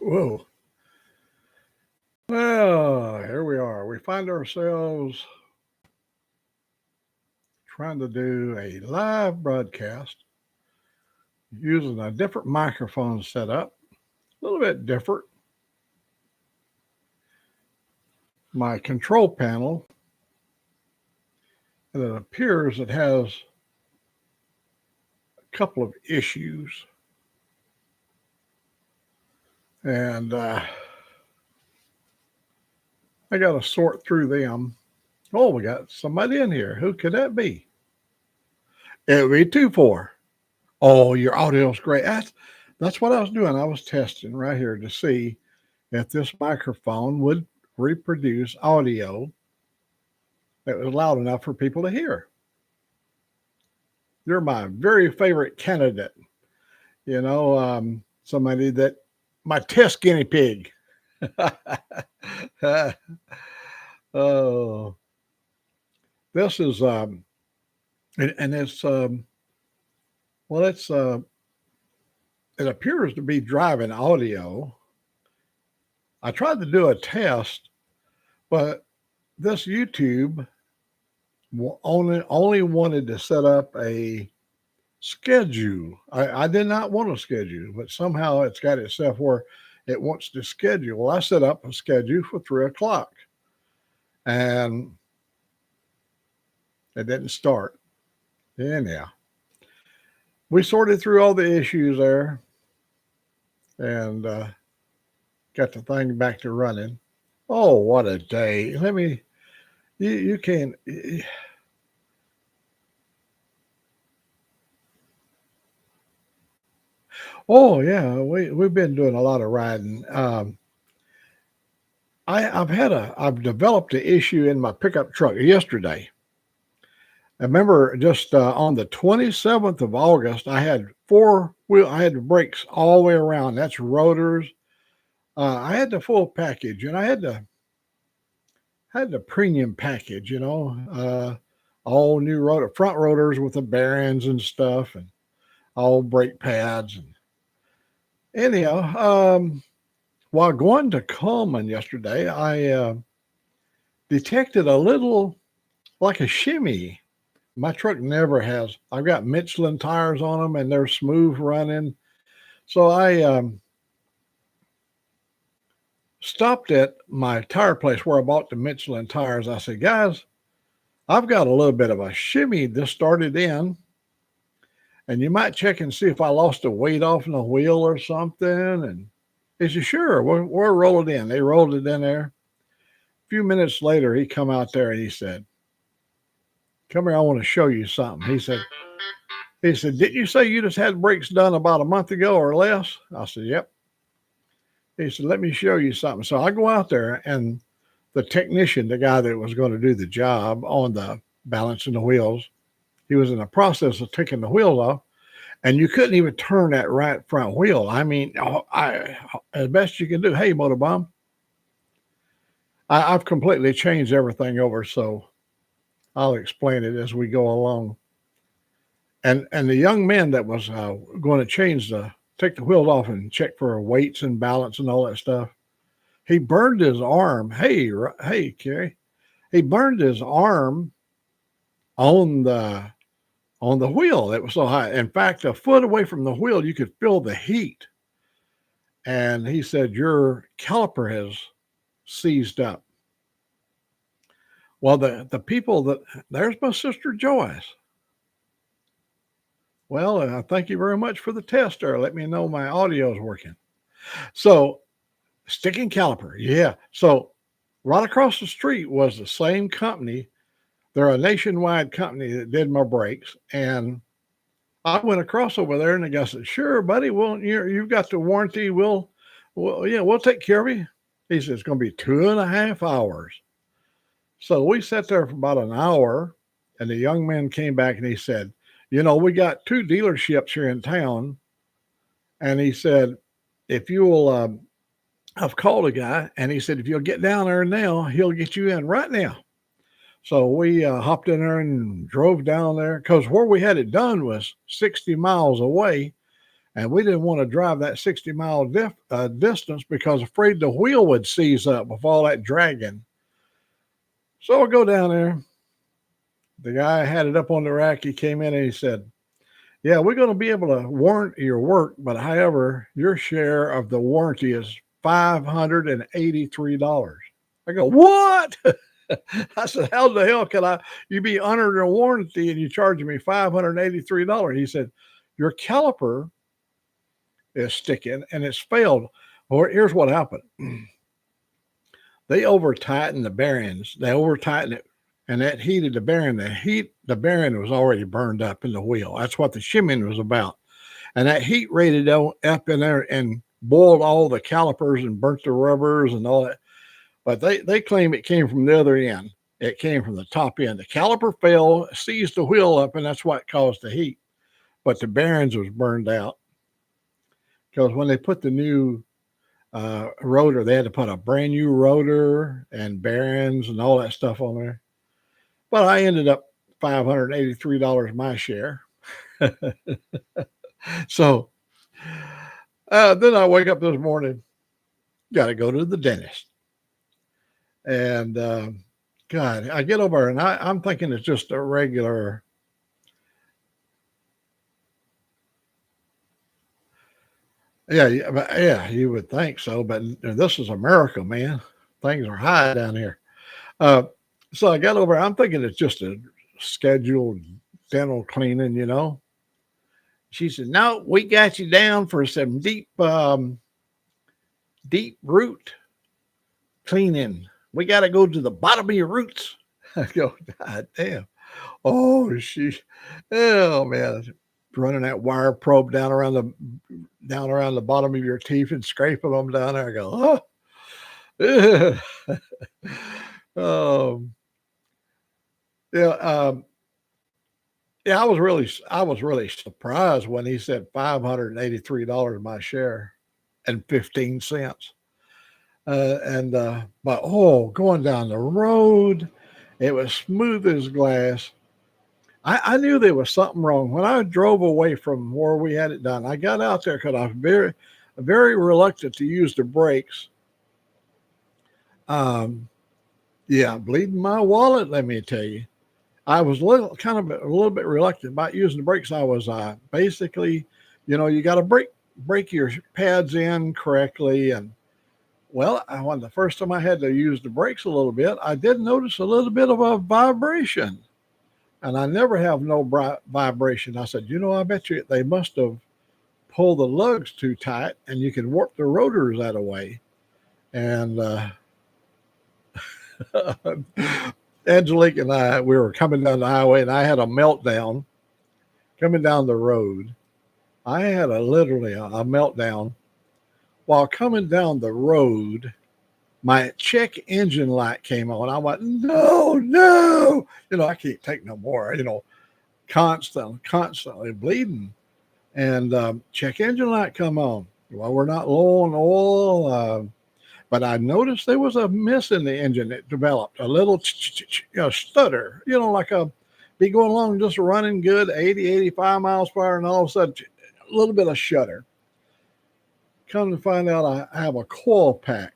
Whoa. Well, here we are. We find ourselves trying to do a live broadcast using a different microphone setup, a little bit different. My control panel, and it appears it has a couple of issues. And I got to sort through them. Oh, we got somebody in here. Who could that be? It would be 2-4. Oh, your audio's great. That's what I was doing. I was testing right here to see if this microphone would reproduce audio that was loud enough for people to hear. You're my very favorite candidate. Somebody that my test guinea pig. Oh, this is and it's well, it appears to be driving audio. I tried to do a test, but this YouTube only wanted to set up a schedule. I did not want a schedule, but somehow it's got itself where it wants to schedule. Well, I set up a schedule for 3 o'clock, and it didn't start. Anyhow, we sorted through all the issues there, and got the thing back to running. Oh, what a day! You can't. Oh yeah, we've been doing a lot of riding. I've developed an issue in my pickup truck yesterday. I remember just on the 27th of August, I had I had brakes all the way around. That's rotors. I had the full package, and I had the premium package. All new front rotors with the bearings and stuff, and all brake pads. And anyhow, while going to Coleman yesterday, I detected a little like a shimmy. My truck never has. I've got Michelin tires on them, and they're smooth running. So I stopped at my tire place where I bought the Michelin tires. I said, guys, I've got a little bit of a shimmy that started in, and you might check and see if I lost a weight off in the wheel or something. And he said, sure, we'll roll it in. They rolled it in there. A few minutes later, he come out there and he said, come here, I want to show you something. He said, didn't you say you just had brakes done about a month ago or less? I said, yep. He said, let me show you something. So I go out there, and the technician, the guy that was going to do the job on the balancing the wheels, he was in the process of taking the wheels off, and you couldn't even turn that right front wheel. I mean, as best you can do. Hey, Motorbomb, I've completely changed everything over, so I'll explain it as we go along. And the young man that was going to take the wheels off and check for weights and balance and all that stuff, he burned his arm. Hey, Kerry, he burned his arm on the wheel. It was so high. In fact, a foot away from the wheel, you could feel the heat. And he said, your caliper has seized up. Well, the people there's my sister Joyce. Well, thank you very much for the test there. Let me know my audio is working. So, sticking caliper, yeah. So, right across the street was the same company. They're a nationwide company that did my brakes, and I went across over there, and the guy said, "Sure, buddy. Well, you've got the warranty. We'll take care of you." He said, "It's going to be 2.5 hours." So we sat there for about an hour, and the young man came back and he said, we got 2 dealerships here in town. And he said, if you will, I've called a guy, and he said, if you'll get down there now, he'll get you in right now. So we hopped in there and drove down there, because where we had it done was 60 miles away. And we didn't want to drive that 60-mile distance because afraid the wheel would seize up with all that dragging. So we'll go down there. The guy had it up on the rack. He came in and he said, yeah, we're going to be able to warrant your work, but however, your share of the warranty is $583. I go, what? I said, how the hell can you be under a warranty and you charging me $583? He said, your caliper is sticking and it's failed. Or here's what happened. They over tightened the bearings. They over tightened it and that heated the bearing. The bearing was already burned up in the wheel. That's what the shimming was about. And that heat rated up in there and boiled all the calipers and burnt the rubbers and all that. But they claim it came from the other end. It came from the top end. The caliper fell, seized the wheel up, and that's what caused the heat. But the bearings was burned out because when they put the new rotor, they had to put a brand new rotor and bearings and all that stuff on there. But I ended up $583 my share. So then I wake up this morning, got to go to the dentist. And God, I get over and I'm thinking it's just a regular. Yeah, you would think so, but this is America, man. Things are high down here. So I got over. I'm thinking it's just a scheduled dental cleaning, you know. She said, "No, we got you down for some deep root cleaning. We got to go to the bottom of your roots." I go, God damn. Oh, oh man, running that wire probe down around the bottom of your teeth and scraping them down there. I go, oh, yeah, yeah. I was really surprised when he said $583 my share and 15 cents. But going down the road, it was smooth as glass. I knew there was something wrong when I drove away from where we had it done. I got out there because I was very reluctant to use the brakes. Yeah, bleeding my wallet. Let me tell you, I was a little bit reluctant about using the brakes. I was basically, you got to break your pads in correctly. And well, when the first time I had to use the brakes a little bit, I did notice a little bit of a vibration. And I never have no vibration. I said, I bet you they must have pulled the lugs too tight and you can warp the rotors that way. And Angelique and we were coming down the highway and I had a meltdown coming down the road. I had literally a meltdown while coming down the road. My check engine light came on. I went, no. I can't take no more, constantly bleeding. And check engine light come on. Well, we're not low on oil. But I noticed there was a miss in the engine. It developed a little stutter, be going along just running good, 80, 85 miles per hour, and all of a sudden, a little bit of shudder. Come to find out I have a coil pack.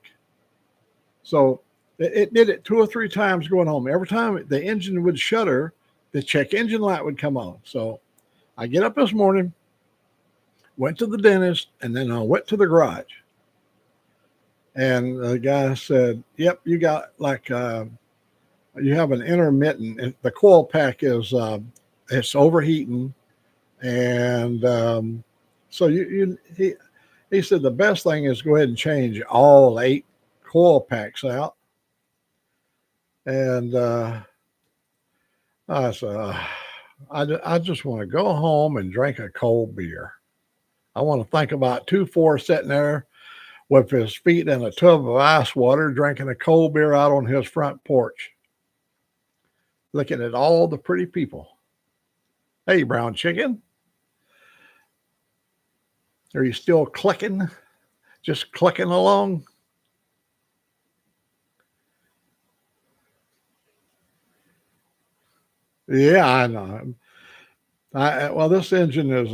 So it did it 2 or 3 times going home. Every time the engine would shudder, the check engine light would come on. So I get up this morning, went to the dentist, and then I went to the garage. And the guy said, yep, you got you have an intermittent. The coil pack is, it's overheating. And so he said the best thing is go ahead and change all 8 coil packs out. And I said, I just want to go home and drink a cold beer. I want to think about 2-4 sitting there with his feet in a tub of ice water, drinking a cold beer out on his front porch, looking at all the pretty people. Hey, brown chicken. Are you still clicking? Just clicking along? Yeah, I know. Well, this engine is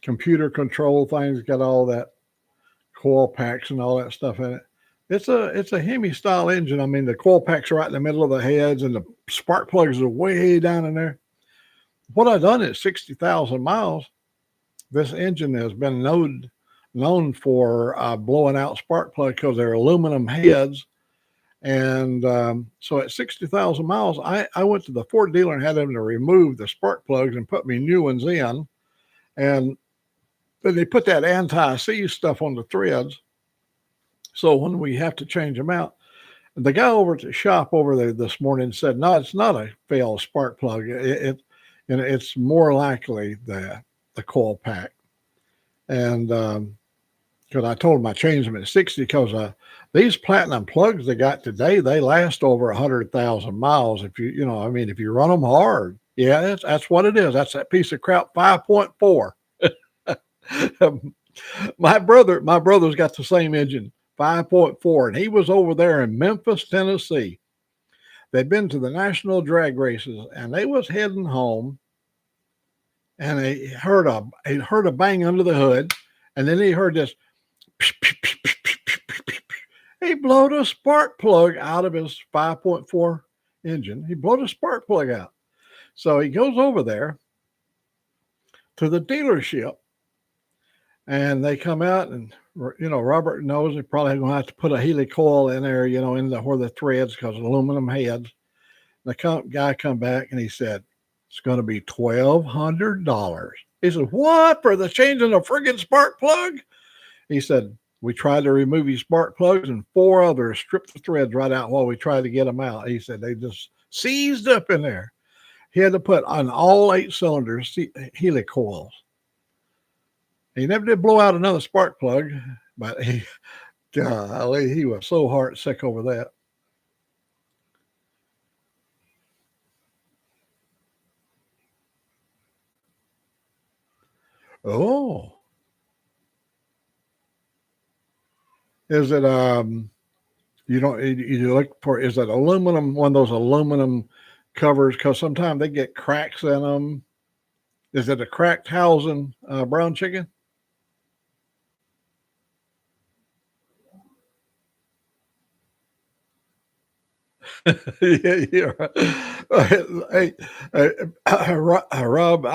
computer control things, got all that coil packs and all that stuff in it. It's a Hemi style engine. I mean, the coil packs are right in the middle of the heads, and the spark plugs are way down in there. What I've done at 60,000 miles, this engine has been known for blowing out spark plugs because they're aluminum heads. And so at 60,000 miles, I went to the Ford dealer and had them to remove the spark plugs and put me new ones in. And then they put that anti-seize stuff on the threads. So when we have to change them out, the guy over at the shop over there this morning said, no, it's not a failed spark plug. It's more likely the coil pack. And because I told him I changed them at 60 because these platinum plugs they got today, they last over 100,000 miles. If if you run them hard, yeah, that's what it is. That's that piece of crap 5.4. My brother's got the same engine, 5.4, and he was over there in Memphis, Tennessee. They'd been to the national drag races, and they was heading home, and he heard a bang under the hood, and then he heard this. He blowed a spark plug out of his 5.4 engine. He blowed a spark plug out. So he goes over there to the dealership, and they come out, and Robert knows they're probably going to have to put a helicoil in there, in where the threads, because aluminum heads. The guy come back and he said, it's going to be $1,200. He said, what, for the changing a friggin' spark plug? He said, we tried to remove his spark plugs, and 4 others stripped the threads right out while we tried to get them out. He said they just seized up in there. He had to put on all 8 cylinders helicoils. He never did blow out another spark plug, but he was so heart sick over that. Oh, is it you look for, is it aluminum, one of those aluminum covers? Because sometimes they get cracks in them. Is it a cracked housing brown chicken? Yeah. Hey, Rob,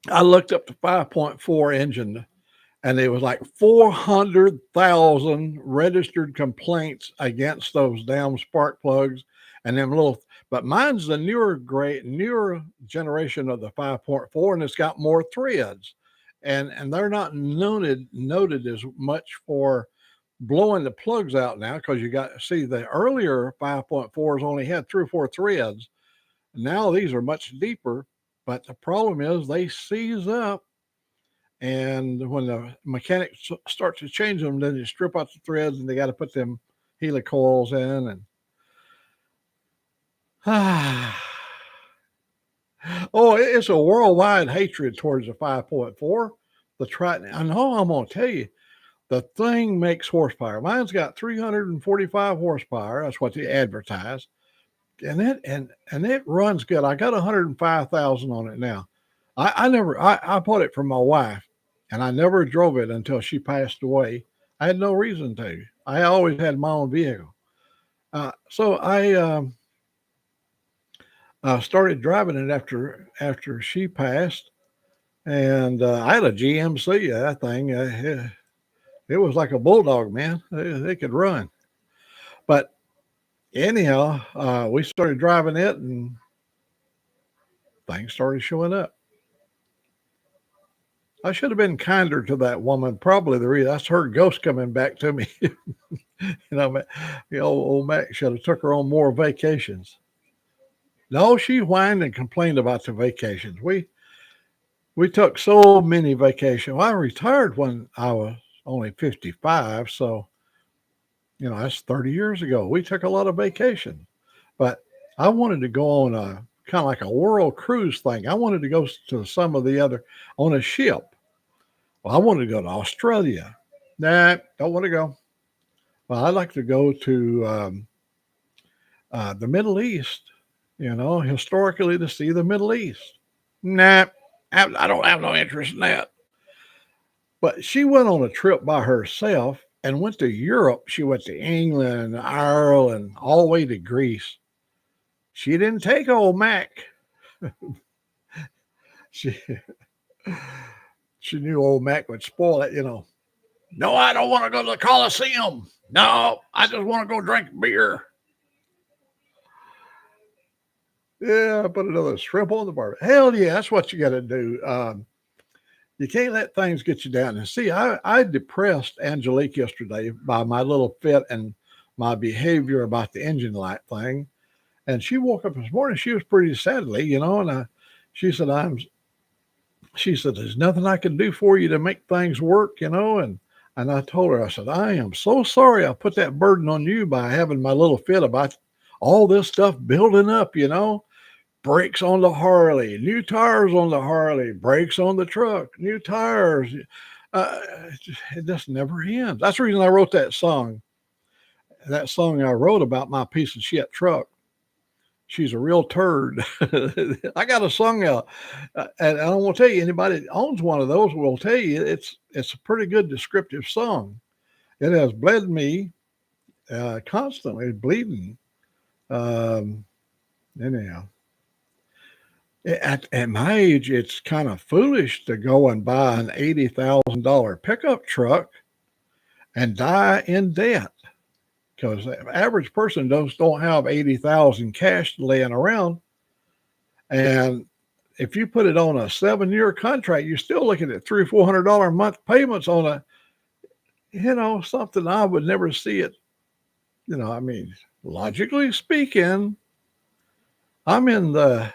I looked up the 5.4 engine, and it was like 400,000 registered complaints against those damn spark plugs and them little. But mine's the newer generation of the 5.4, and it's got more threads, and they're not noted as much for blowing the plugs out now, because you got to see the earlier 5.4s only had 3 or 4 threads. Now these are much deeper, but the problem is they seize up. And when the mechanics start to change them, then you strip out the threads, and they got to put them helicoils in. And oh, it's a worldwide hatred towards the 5.4. The Triton. I know, I'm going to tell you, the thing makes horsepower. Mine's got 345 horsepower. That's what they advertise. And it runs good. I got 105,000 on it now. I bought it for my wife, and I never drove it until she passed away. I had no reason to. I always had my own vehicle. So I started driving it after she passed, and I had a GMC. That thing, it was like a bulldog, man. They could run. But anyhow, we started driving it, and things started showing up. I should have been kinder to that woman. Probably the reason, that's her ghost coming back to me. Old Mac should have took her on more vacations. No, she whined and complained about the vacations. We took so many vacations. Well, I retired when I was only 55, so that's 30 years ago. We took a lot of vacation, but I wanted to go on a kind of like a world cruise thing. I wanted to go to some of the other on a ship. Well, I wanted to go to Australia. Nah, don't want to go. Well, I'd like to go to the Middle East, historically, to see the Middle East. Nah, I don't have no interest in that. But she went on a trip by herself and went to Europe. She went to England, Ireland, all the way to Greece. She didn't take old Mac. She she knew old Mac would spoil it, you know. No, I don't want to go to the Coliseum. No, I just want to go drink beer. Yeah, put another shrimp on the bar. Hell yeah, that's what you got to do. You can't let things get you down. And see, I depressed Angelique yesterday by my little fit and my behavior about the engine light thing. And she woke up this morning. She was pretty sadly, you know, and she said, she said, there's nothing I can do for you to make things work, you know. And I told her, I said, I am so sorry I put that burden on you by having my little fit about all this stuff building up, you know. Brakes on the Harley, new tires on the Harley, brakes on the truck, new tires. Uh, it just never ends. That's the reason I wrote that song. That song I wrote about my piece of shit truck. She's a real turd. I got a song out, and I don't want to tell you, anybody that owns one of those will tell you it's a pretty good descriptive song. It has bled me constantly, bleeding. Um, anyhow, at my age, it's kind of foolish to go and buy an $80,000 pickup truck and die in debt because the average person don't have 80,000 cash laying around. And if you put it on a 7-year contract, you're still looking at $300-400 a month payments on something I would never see it. I mean, logically speaking, I'm in the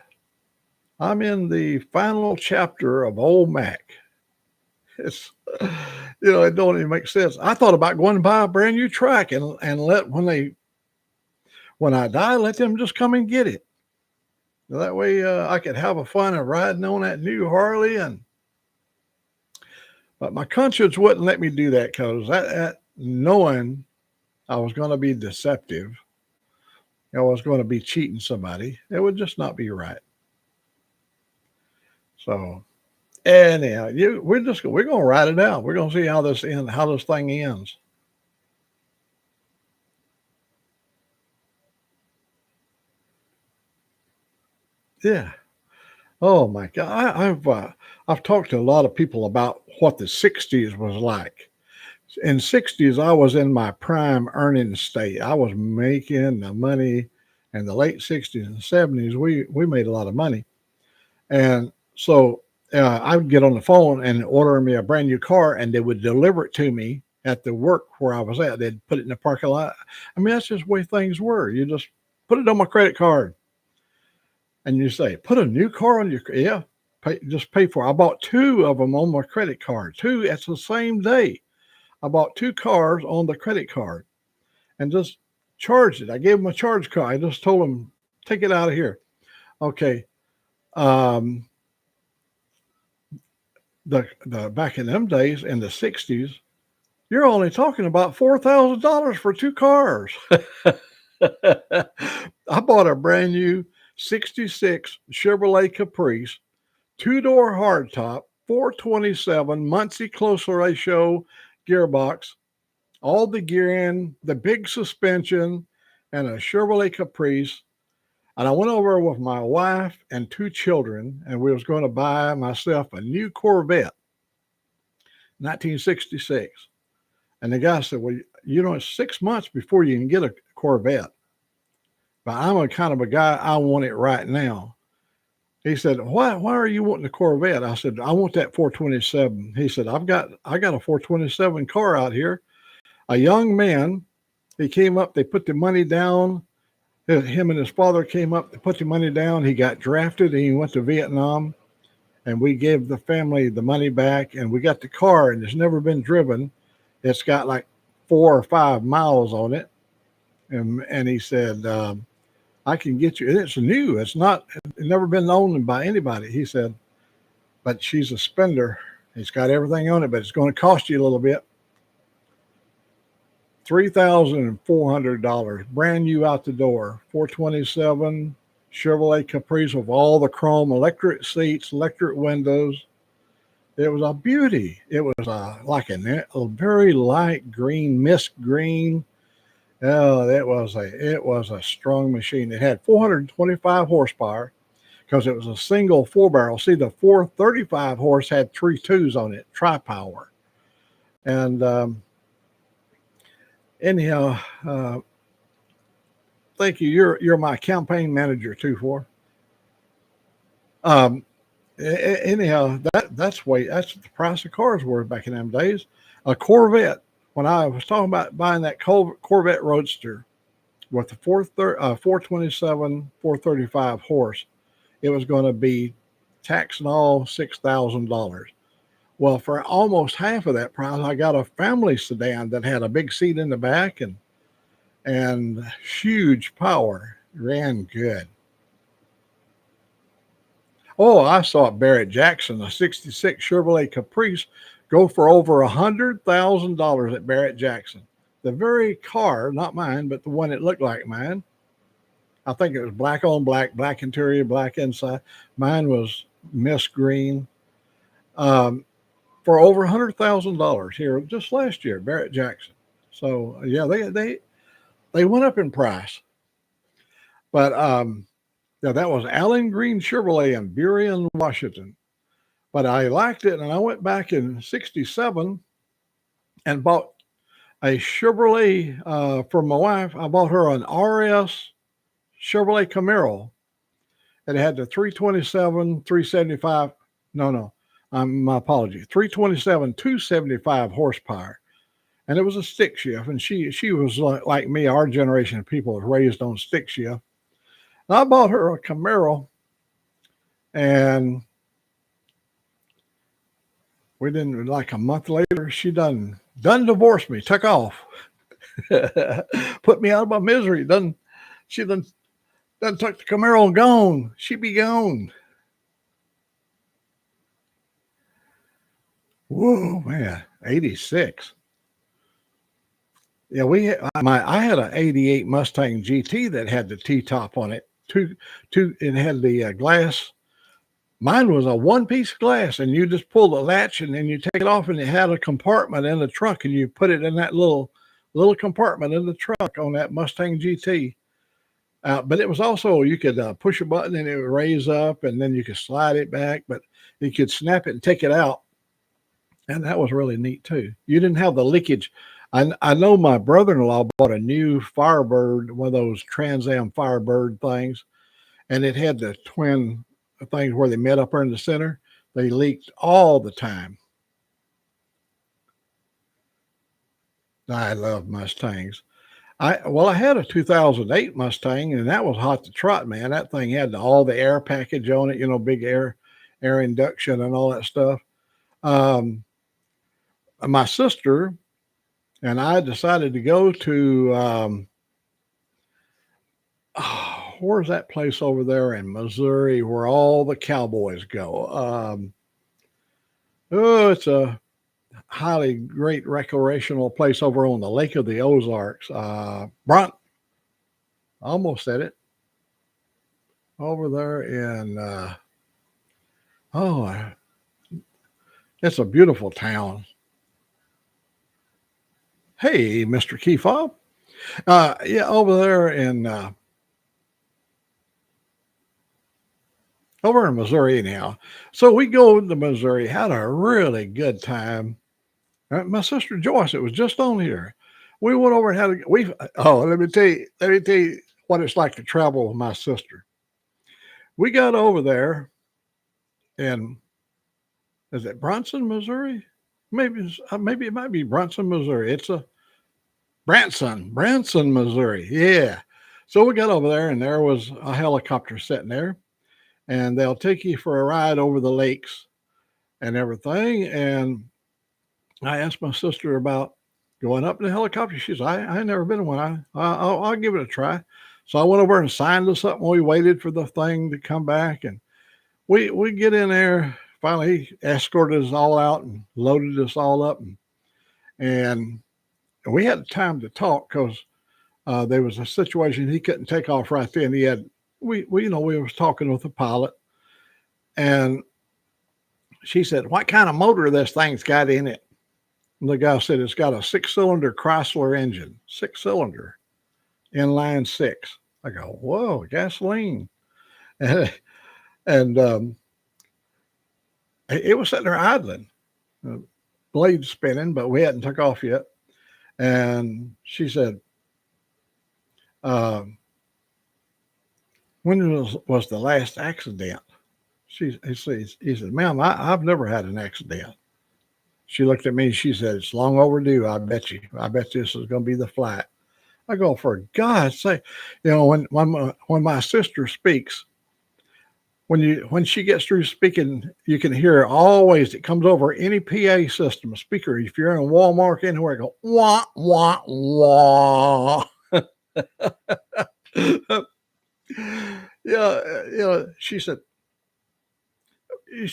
final chapter of old Mac. It's it don't even make sense. I thought about going to buy a brand new truck and let when I die, let them just come and get it. That way I could have a fun of riding on that new Harley but my conscience wouldn't let me do that because that knowing I was going to be deceptive, I was going to be cheating somebody, it would just not be right. So anyhow, we're going to ride it out. We're going to see how this thing ends. Yeah. Oh my God. I've talked to a lot of people about what the 60s was like. In 60s, I was in my prime earning state. I was making the money. In the late 60s and 70s, we made a lot of money. And so I would get on the phone and order me a brand new car, and they would deliver it to me at the work where I was at. They'd put it in the parking lot. I mean, that's just the way things were. You just put it on my credit card. And you say, put a new car on your, yeah, just pay for it. I bought 2 of them on my credit card. 2, that's the same day. I bought 2 cars on the credit card and just charged it. I gave them a charge card. I just told them, take it out of here. Okay. The back in them days in the 60s, you're only talking about $4,000 for 2 cars. I bought a brand new 66 Chevrolet Caprice, 2-door hardtop, 427 Muncie close ratio gearbox, all the gear in, the big suspension, and a Chevrolet Caprice. And I went over with my wife and 2 children, and we was going to buy myself a new Corvette, 1966. And the guy said, well, it's 6 months before you can get a Corvette. But I'm a kind of a guy, I want it right now. He said, why are you wanting a Corvette? I said, I want that 427. He said, I got a 427 car out here. A young man, he came up, they put the money down. Him and his father came up, they put the money down. He got drafted and he went to Vietnam. And we gave the family the money back, and we got the car, and it's never been driven. It's got like 4 or 5 miles on it. And he said, I can get you. And it's new. It's never been owned by anybody. He said, but she's a spender. It's got everything on it, but it's going to cost you a little bit. $3,400, brand new out the door. 427 Chevrolet Caprice with all the chrome, electric seats, electric windows. It was a beauty. It was like a very light green, mist green. Oh, it was a strong machine. It had 425 horsepower because it was a single four barrel. See, the 435 horse had three twos on it, tri power. And anyhow, thank you. You're my campaign manager too. For um, anyhow, that's the price of cars were back in them days. A Corvette. When I was talking about buying that Corvette Roadster with the 427, 435 horse, it was going to be tax and all $6,000. Well, for almost half of that price, I got a family sedan that had a big seat in the back and huge power. Ran good. Oh, I saw Barrett Jackson, a 66 Chevrolet Caprice, go for over $100,000 at Barrett Jackson. The very car, not mine, but the one that looked like mine. I think it was black on black, black interior, black inside. Mine was mist green. For over $100,000 here just last year, Barrett Jackson. So yeah, they went up in price. But yeah, that was Allen Green Chevrolet in Burien, Washington. But I liked it, and I went back in '67 and bought a Chevrolet for my wife. I bought her an RS Chevrolet Camaro. It had the 327, 375. No, my apology. 327, 275 horsepower, and it was a stick shift. And she was like me. Our generation of people was raised on stick shift. And I bought her a Camaro, and we didn't like a month later. She done divorced me, took off, put me out of my misery. She done took the Camaro and gone. She be gone. Whoa, man, 86. Yeah, I had an 88 Mustang GT that had the T-top on it. It had the glass. Mine was a one piece glass, and you just pull the latch and then you take it off, and it had a compartment in the trunk, and you put it in that little compartment in the trunk on that Mustang GT. But it was also, you could push a button and it would raise up, and then you could slide it back, but you could snap it and take it out. And that was really neat too. You didn't have the leakage. I know my brother-in-law bought a new Firebird, one of those Trans Am Firebird things, and it had the twin things where they met up there in the center. They leaked all the time. I love Mustangs. I had a 2008 Mustang, and that was hot to trot, man. That thing had all the air package on it, big air induction and all that stuff. My sister and I decided to go to where's that place over there in Missouri where all the cowboys go? It's a highly great recreational place over on the Lake of the Ozarks. I almost said it. Over there in it's a beautiful town. Hey, Mr. Keyfob. Yeah, over there over in Missouri anyhow. So we go to Missouri, had a really good time. My sister Joyce, it was just on here. We went over and let me tell you what it's like to travel with my sister. We got over there in, is it Bronson, Missouri? Maybe it might be Bronson, Missouri. It's a Branson, Missouri. Yeah. So we got over there, and there was a helicopter sitting there, and they'll take you for a ride over the lakes and everything. And I asked my sister about going up in the helicopter. She said, I ain't never been in one. I'll give it a try. So I went over and signed us up, and we waited for the thing to come back. And we get in there. Finally, he escorted us all out and loaded us all up. And we had time to talk because there was a situation he couldn't take off right then. We was talking with the pilot, and she said, "What kind of motor this thing's got in it?" And the guy said, "It's got a 6-cylinder Chrysler engine, 6-cylinder, inline six." I go, "Whoa, gasoline!" And, and it was sitting there idling, blade spinning, but we hadn't took off yet. And she said, "When was the last accident?" He said, "Ma'am, I've never had an accident." She looked at me. She said, "It's long overdue. I bet you. I bet this is going to be the flight." I go, "For God's sake!" When my sister speaks, when she gets through speaking, you can hear always. It comes over any PA system, speaker. If you're in Walmart anywhere, go wah wah wah. She said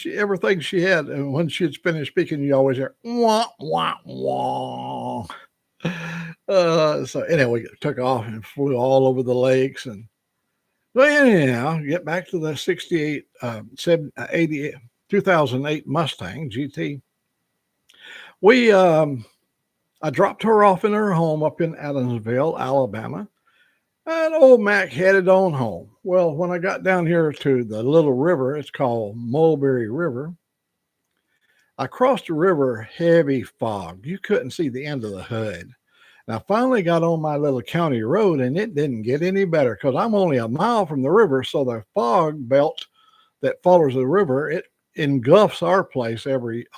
everything she had, and when she had finished speaking, you always hear wah wah wah. So anyway, we took off and flew all over the lakes, and anyhow, get back to the 2008 Mustang GT. I dropped her off in her home up in Adamsville, Alabama. And old Mac headed on home. Well, when I got down here to the little river, it's called Mulberry River. I crossed the river, heavy fog. You couldn't see the end of the hood. And I finally got on my little county road, and it didn't get any better because I'm only a mile from the river. So the fog belt that follows the river, it engulfs our place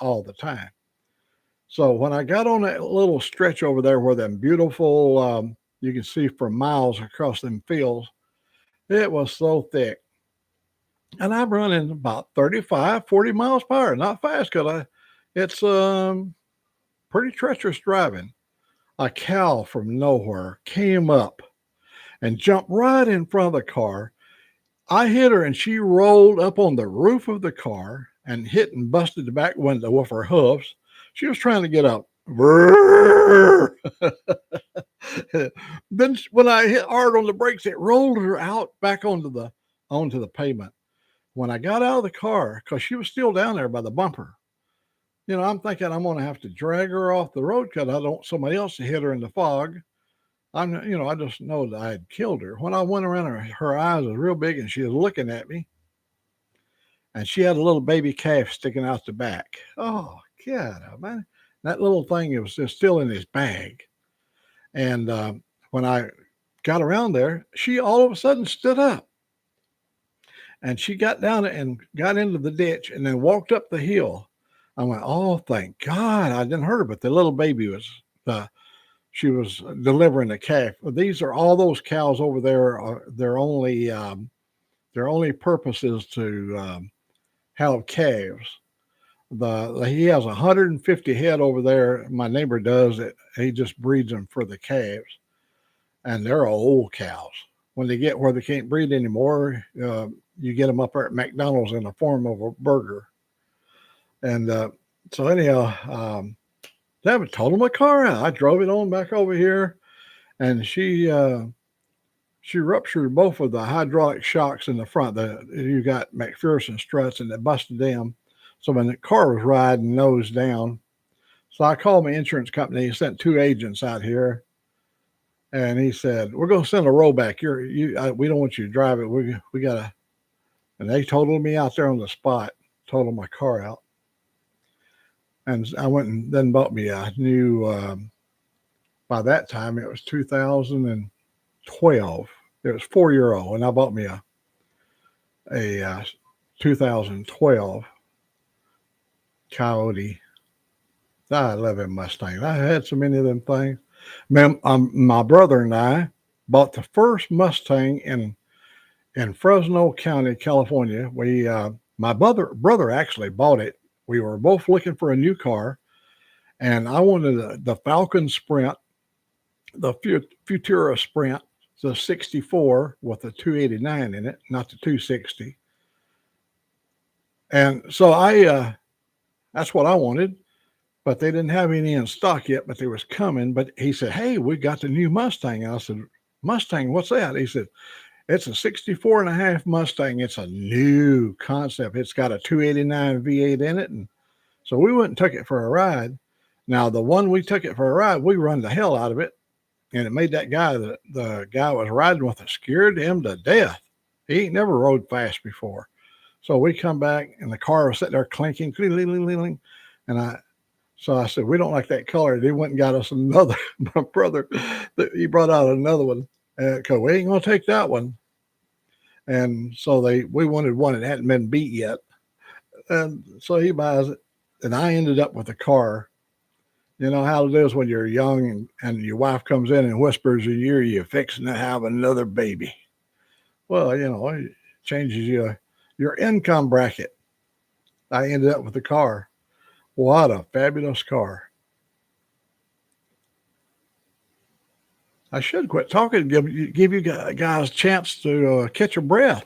all the time. So when I got on that little stretch over there where them beautiful, you can see for miles across them fields, it was so thick. And I'm running about 35, 40 miles per hour. Not fast because it's pretty treacherous driving. A cow from nowhere came up and jumped right in front of the car. I hit her and she rolled up on the roof of the car and hit and busted the back window with her hoofs. She was trying to get up. Then when I hit hard on the brakes, it rolled her out back onto the pavement. When I got out of the car, because she was still down there by the bumper, I'm thinking I'm going to have to drag her off the road because I don't want somebody else to hit her in the fog. I just know that I had killed her. When I went around her eyes was real big and she was looking at me. And she had a little baby calf sticking out the back. Oh, God, man. That little thing was just still in his bag. And when I got around there, she all of a sudden stood up. And she got down and got into the ditch and then walked up the hill. I went, "Oh, thank God I didn't hurt her." But the little baby she was delivering a calf. These are all those cows over there. Their only purpose is to have calves. He has 150 head over there. My neighbor does it. He just breeds them for the calves, and they're old cows. When they get where they can't breed anymore, you get them up there at McDonald's in the form of a burger. And so anyhow, they haven't totaled my car out. I drove it on back over here, and she ruptured both of the hydraulic shocks in the front. You got McPherson struts, and it busted them. So when the car was riding nose down, so I called my insurance company. He sent 2 agents out here, and he said, "We're going to send a rollback. We don't want you to drive it. We got to." And they totaled me out there on the spot, totaled my car out. And I went and then bought me a new, by that time it was 2012. It was 4-year-old, and I bought me a 2012 Coyote. I love them Mustangs. I had so many of them things. My brother and I bought the first Mustang in Fresno County, California. My brother actually bought it. We were both looking for a new car, and I wanted the Falcon Sprint, the Futura Sprint, the 64 with the 289 in it, not the 260. And so that's what I wanted, but they didn't have any in stock yet, but they was coming. But he said, "Hey, we got the new Mustang." And I said, "Mustang, what's that?" He said, It's a 64 and a half Mustang. It's a new concept. It's got a 289 V8 in it. And so we went and took it for a ride. Now, the one we took it for a ride, we run the hell out of it. And it made that guy, the guy was riding with it, scared him to death. He ain't never rode fast before. So we come back and the car was sitting there clinking, cling. And so I said, we don't like that color. And he went and got us another. My brother, he brought out another one because we ain't going to take that one. And so we wanted one that hadn't been beat yet. And so he buys it. And I ended up with a car. You know how it is when you're young and your wife comes in and whispers in your ear, you're fixing to have another baby. Well, you know, it changes your income bracket. I ended up with a car. What a fabulous car. I should quit talking, give you guys a chance to catch your breath.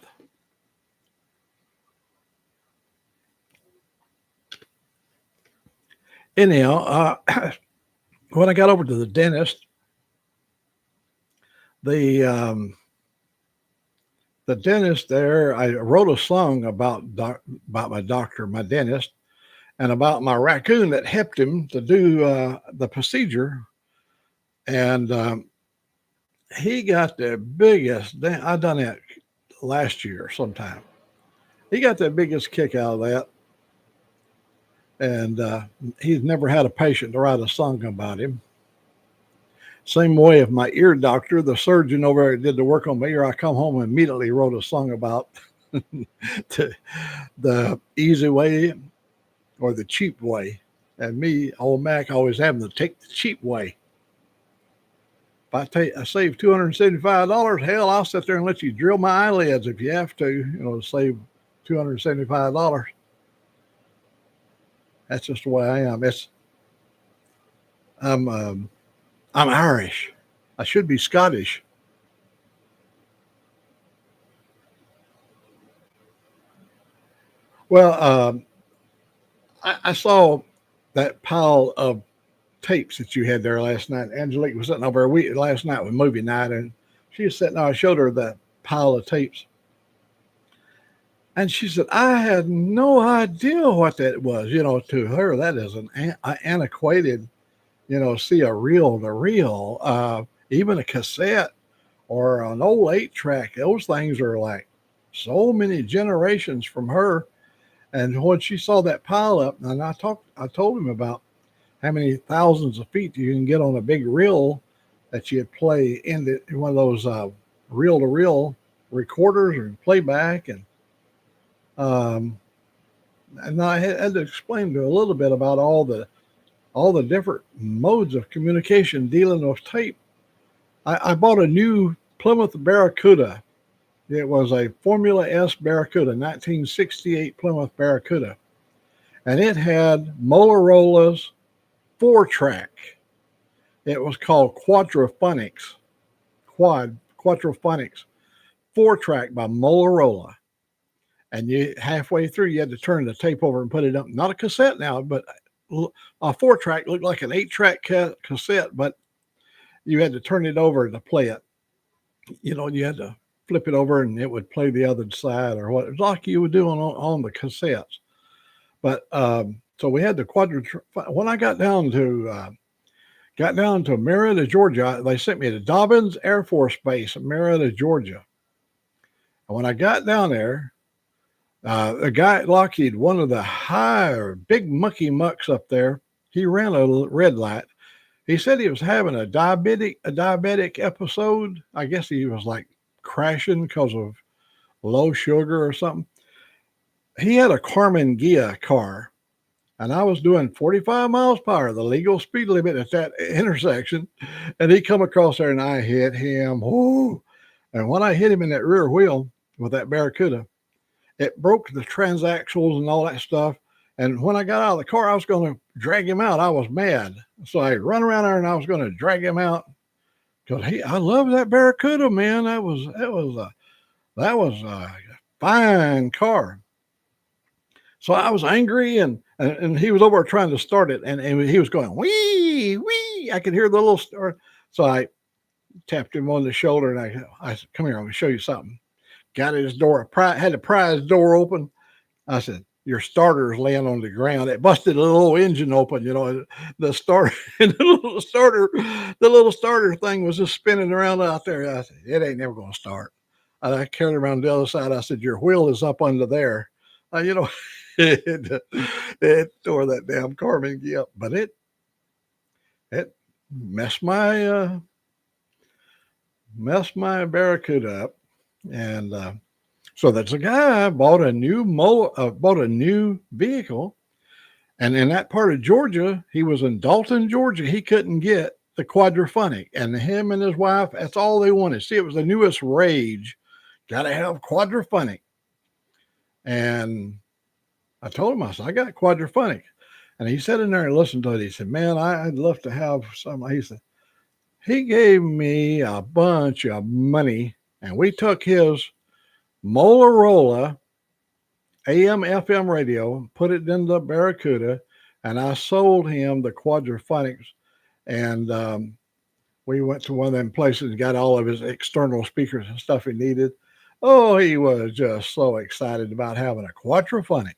Anyhow, when I got over to the dentist, the dentist there, I wrote a song about my doctor, my dentist, and about my raccoon that helped him to do the procedure. And he got the biggest, I done that last year sometime. He got the biggest kick out of that. And he's never had a patient to write a song about him. Same way of my ear doctor, the surgeon over there did the work on my ear. I come home and immediately wrote a song about the easy way or the cheap way. And me, old Mac, always having to take the cheap way. If I save $275, hell, I'll sit there and let you drill my eyelids if you have to, to save $275. That's just the way I am. I'm Irish. I should be Scottish. Well, I saw that pile of tapes that you had there last night. Angelique was sitting over last night with movie night, and she was sitting there. I showed her that pile of tapes. And she said, I had no idea what that was. To her, that is an antiquated, see a reel to reel, even a cassette or an old 8-track. Those things are like so many generations from her. And when she saw that pile up, and I told him about how many thousands of feet you can get on a big reel that you play in one of those reel to reel recorders or playback. And I had to explain to her a little bit about all the different modes of communication dealing with tape. I bought a new Plymouth Barracuda. It was a Formula S Barracuda, 1968 Plymouth Barracuda. And it had Motorola's 4-track. It was called Quadraphonics. Quadraphonics. 4-track by Motorola. And halfway through, you had to turn the tape over and put it up. Not a cassette now, but a 4-track looked like an 8-track cassette, but you had to turn it over to play it. You had to flip it over and it would play the other side or what. It was like you were doing on the cassettes. But so we had the when I got down to Marietta, Georgia, they sent me to Dobbins Air Force Base in Marietta, Georgia. And when I got down there, a guy at Lockheed, one of the big mucky mucks up there, he ran a red light. He said he was having a diabetic episode. I guess he was like crashing because of low sugar or something. He had a Karmann Ghia car, and I was doing 45 miles per hour, the legal speed limit at that intersection. And he come across there and I hit him. Whoo! And when I hit him in that rear wheel with that Barracuda, it broke the transaxles and all that stuff. And when I got out of the car, I was going to drag him out. I was mad. So I run around there and I was going to drag him out because I love that Barracuda, man. That was a fine car. So I was angry and he was over trying to start it and he was going, wee, wee. I could hear the little start. So I tapped him on the shoulder, and I said, "Come here, I'm going to show you something." Got his door, had to pry his door open. I said, "Your starter's laying on the ground." It busted a little engine open, the starter, and the little starter thing was just spinning around out there. I said, "It ain't never going to start." And I carried around the other side. I said, "Your wheel is up under there." It, it tore that damn Carmen up, but it messed my Barracuda up, and so there's a guy bought a new vehicle, and in that part of Georgia, he was in Dalton, Georgia. He couldn't get the Quadraphonic, and him and his wife, that's all they wanted. See, it was the newest rage. Got to have Quadraphonic, and I told him, I said, "I got Quadraphonic," and he sat in there and listened to it. He said, "Man, I'd love to have some." He gave me a bunch of money, and we took his Motorola AM FM radio, put it in the Barracuda, and I sold him the Quadraphonics. And we went to one of them places and got all of his external speakers and stuff he needed. Oh, he was just so excited about having a Quadraphonic.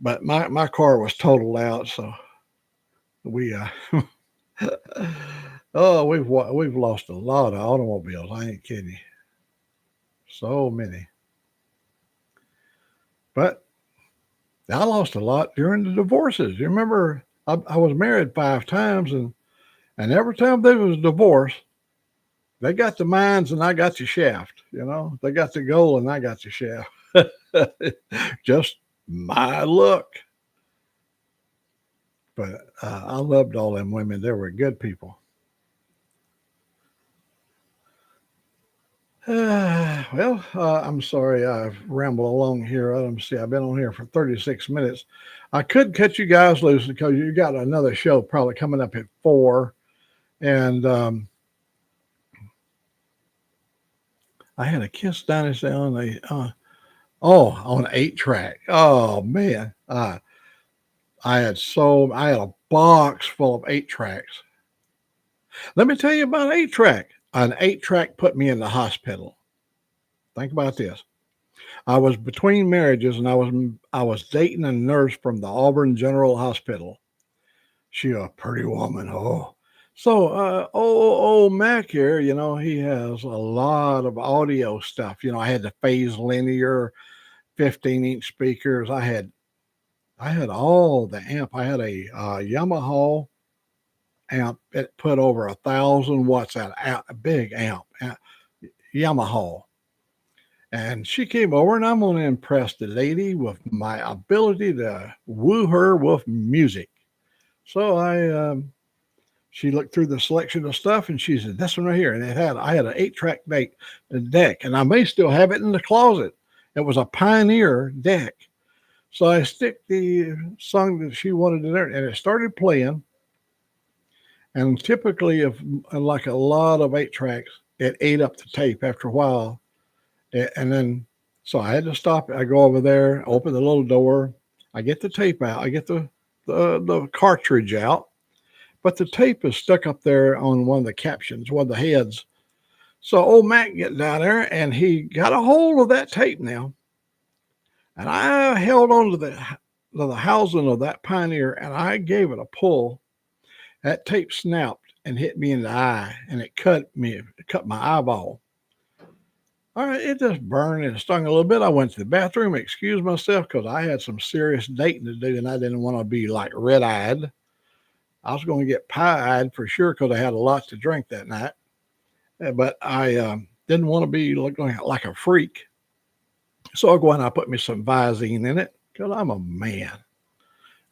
But my car was totaled out, so we we've lost a lot of automobiles. I ain't kidding you. So many. But I lost a lot during the divorces. You remember, I was married 5 times, and every time there was a divorce, they got the mines and I got the shaft. They got the gold and I got the shaft. Just my luck. But I loved all them women. They were good people. I'm sorry I've rambled along here. Let me see. I've been on here for 36 minutes. I could cut you guys loose because you got another show probably coming up at 4. And I had a Kiss Dynasty on on 8-track. Oh man, I had a box full of 8-tracks. Let me tell you about 8-track. An 8-track put me in the hospital. Think about this. I was between marriages, and I was dating a nurse from the Auburn General Hospital. She a pretty woman. Oh. So, old Mac here, he has a lot of audio stuff. I had the phase linear 15-inch speakers. I had all the amp. I had a Yamaha amp. It put over 1,000 watts out, a big amp, Yamaha. And she came over, and I'm going to impress the lady with my ability to woo her with music. So she looked through the selection of stuff, and she said, "This one right here." And I had an 8-track deck, and I may still have it in the closet. It was a Pioneer deck. So I stick the song that she wanted in there, and it started playing. And typically, like a lot of 8-tracks, it ate up the tape after a while. And then, so I had to stop it. I go over there, open the little door. I get the tape out. I get the cartridge out. But the tape is stuck up there on one of the captions, one of the heads. So old Mac get down there, and he got a hold of that tape now. And I held on to the housing of that Pioneer, and I gave it a pull. That tape snapped and hit me in the eye, and it cut my eyeball. All right, it just burned and stung a little bit. I went to the bathroom, excused myself because I had some serious dating to do, and I didn't want to be like red-eyed. I was going to get pie-eyed for sure because I had a lot to drink that night. But I didn't want to be looking like a freak. So I go and I put me some Visine in it because I'm a man.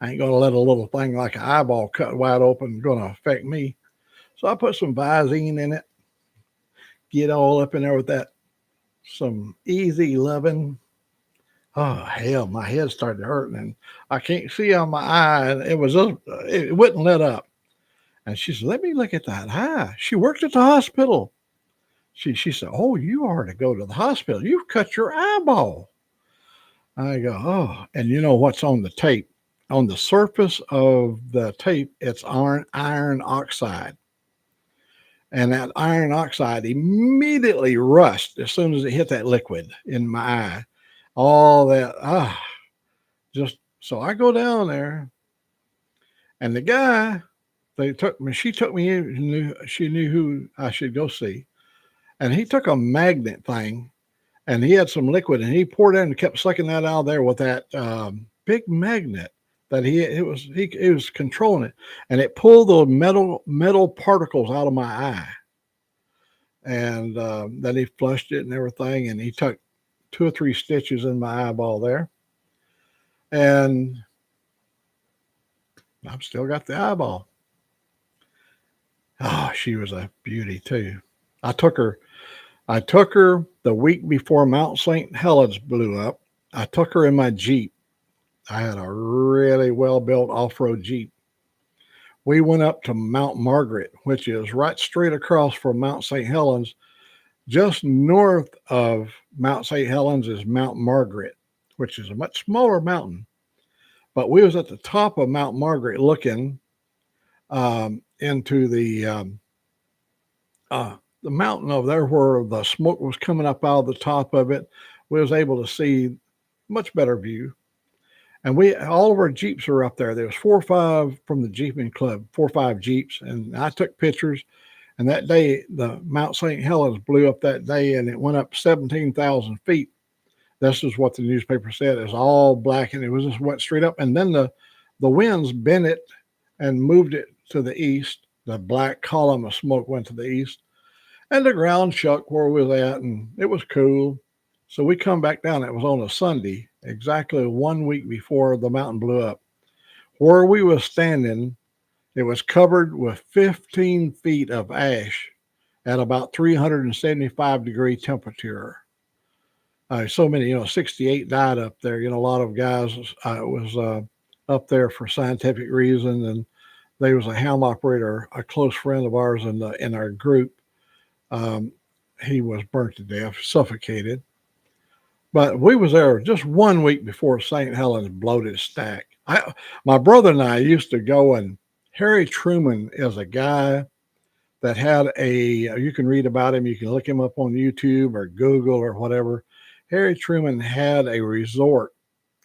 I ain't going to let a little thing like an eyeball cut wide open going to affect me. So I put some Visine in it, get all up in there with that, some easy loving. Oh, hell, my head started hurting and I can't see on my eye. And it wouldn't let up. And she said, "Let me look at that eye." She worked at the hospital. She said, "Oh, you are to go to the hospital. You've cut your eyeball." I go, "Oh," and you know what's on the tape? On the surface of the tape, it's iron oxide. And that iron oxide immediately rust as soon as it hit that liquid in my eye. All that, just so I go down there, and the guy she took me in, she knew who I should go see, and he took a magnet thing, and he had some liquid, and he poured it and kept sucking that out of there with that big magnet that he was controlling it, and it pulled the metal particles out of my eye. And then he flushed it and everything, and he took 2 or 3 stitches in my eyeball there, and I've still got the eyeball. Oh, she was a beauty too. I took her the week before Mount St. Helens blew up. I took her in my Jeep. I had a really well-built off-road Jeep. We went up to Mount Margaret, which is right straight across from Mount St. Helens. Just north of Mount St. Helens is Mount Margaret, which is a much smaller mountain. But we was at the top of Mount Margaret looking into the mountain over there where the smoke was coming up out of the top of it. We was able to see much better view. And all of our Jeeps were up there. There was 4 or 5 from the Jeeping Club, 4 or 5 Jeeps. And I took pictures. And that day, the Mount St. Helens blew up that day, and it went up 17,000 feet. This is what the newspaper said. It was all black, and it was just went straight up. And then the winds bent it and moved it to the east. The black column of smoke went to the east. And the ground shook where we was at, and it was cool. So we come back down. It was on a Sunday, exactly 1 week before the mountain blew up. Where we was standing, it was covered with 15 feet of ash at about 375-degree temperature. So many, 68 died up there. A lot of guys was up there for scientific reason, and there was a helm operator, a close friend of ours in our group. He was burnt to death, suffocated. But we was there just 1 week before St. Helens blowed its stack. My brother and I used to go, and Harry Truman is a guy that had you can read about him. You can look him up on YouTube or Google or whatever. Harry Truman had a resort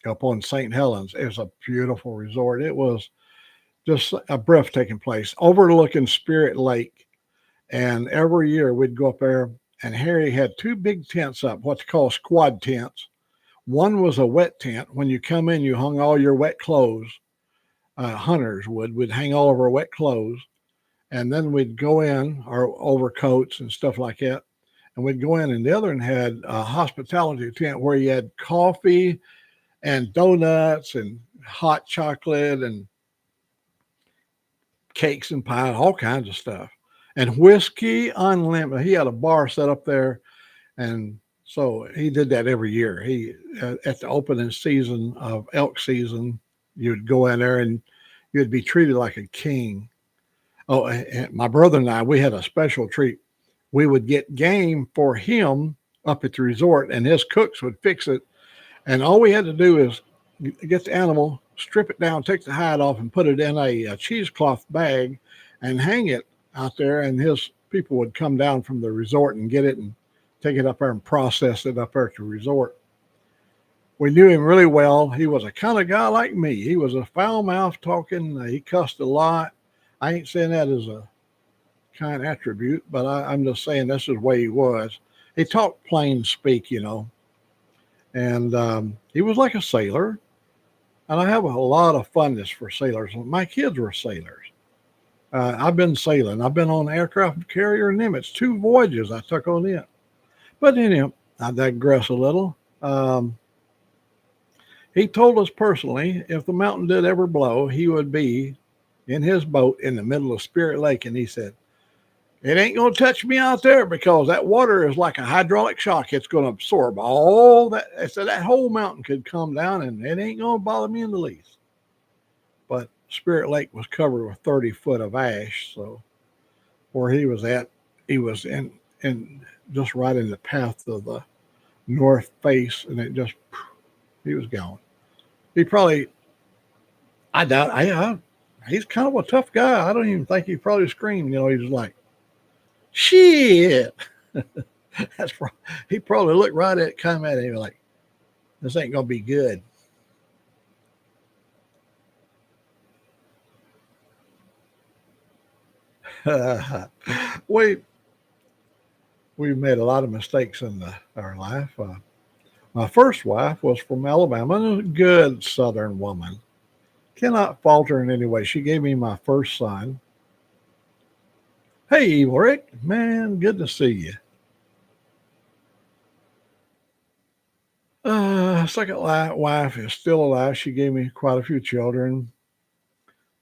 up on St. Helens. It was a beautiful resort. It was just a breathtaking place overlooking Spirit Lake. And every year we'd go up there, and Harry had 2 big tents up, what they call squad tents. One was a wet tent. When you come in, you hung all your wet clothes. Hunters would hang all of our wet clothes, and then we'd go in, our overcoats and stuff like that, and we'd go in, and the other one had a hospitality tent where you had coffee and donuts and hot chocolate and cakes and pie, all kinds of stuff, and whiskey unlimited. He had a bar set up there, and so he did that every year. He at the opening season of elk season, you'd go in there and you'd be treated like a king. Oh, and my brother and I, we had a special treat. We would get game for him up at the resort, and his cooks would fix it. And all we had to do is get the animal, strip it down, take the hide off, and put it in a cheesecloth bag and hang it out there. And his people would come down from the resort and get it and take it up there and process it up there at the resort. We knew him really well. He was a kind of guy like me. He was a foul mouth talking. He cussed a lot. I ain't saying that as a kind attribute, but I'm just saying that's the way he was. He talked plain speak, and he was like a sailor. And I have a lot of fondness for sailors. My kids were sailors. I've been sailing. I've been on aircraft carrier Nimitz, 2 voyages I took on it. But anyhow, I digress a little. He told us personally, if the mountain did ever blow, he would be in his boat in the middle of Spirit Lake. And he said, it ain't going to touch me out there because that water is like a hydraulic shock. It's going to absorb all that. So that whole mountain could come down and it ain't going to bother me in the least. But Spirit Lake was covered with 30 foot of ash. So where he was at, he was in just right in the path of the north face, and he was gone. He probably, I doubt, he's kind of a tough guy. I don't even think he probably screamed. He was like, Shit. He probably looked right at come at him like, this ain't gonna be good. we we've made a lot of mistakes in our life. My first wife was from Alabama, a good Southern woman. Cannot falter in any way. She gave me my first son. Hey, Evil Rick, man, good to see you. Second wife is still alive. She gave me quite a few children.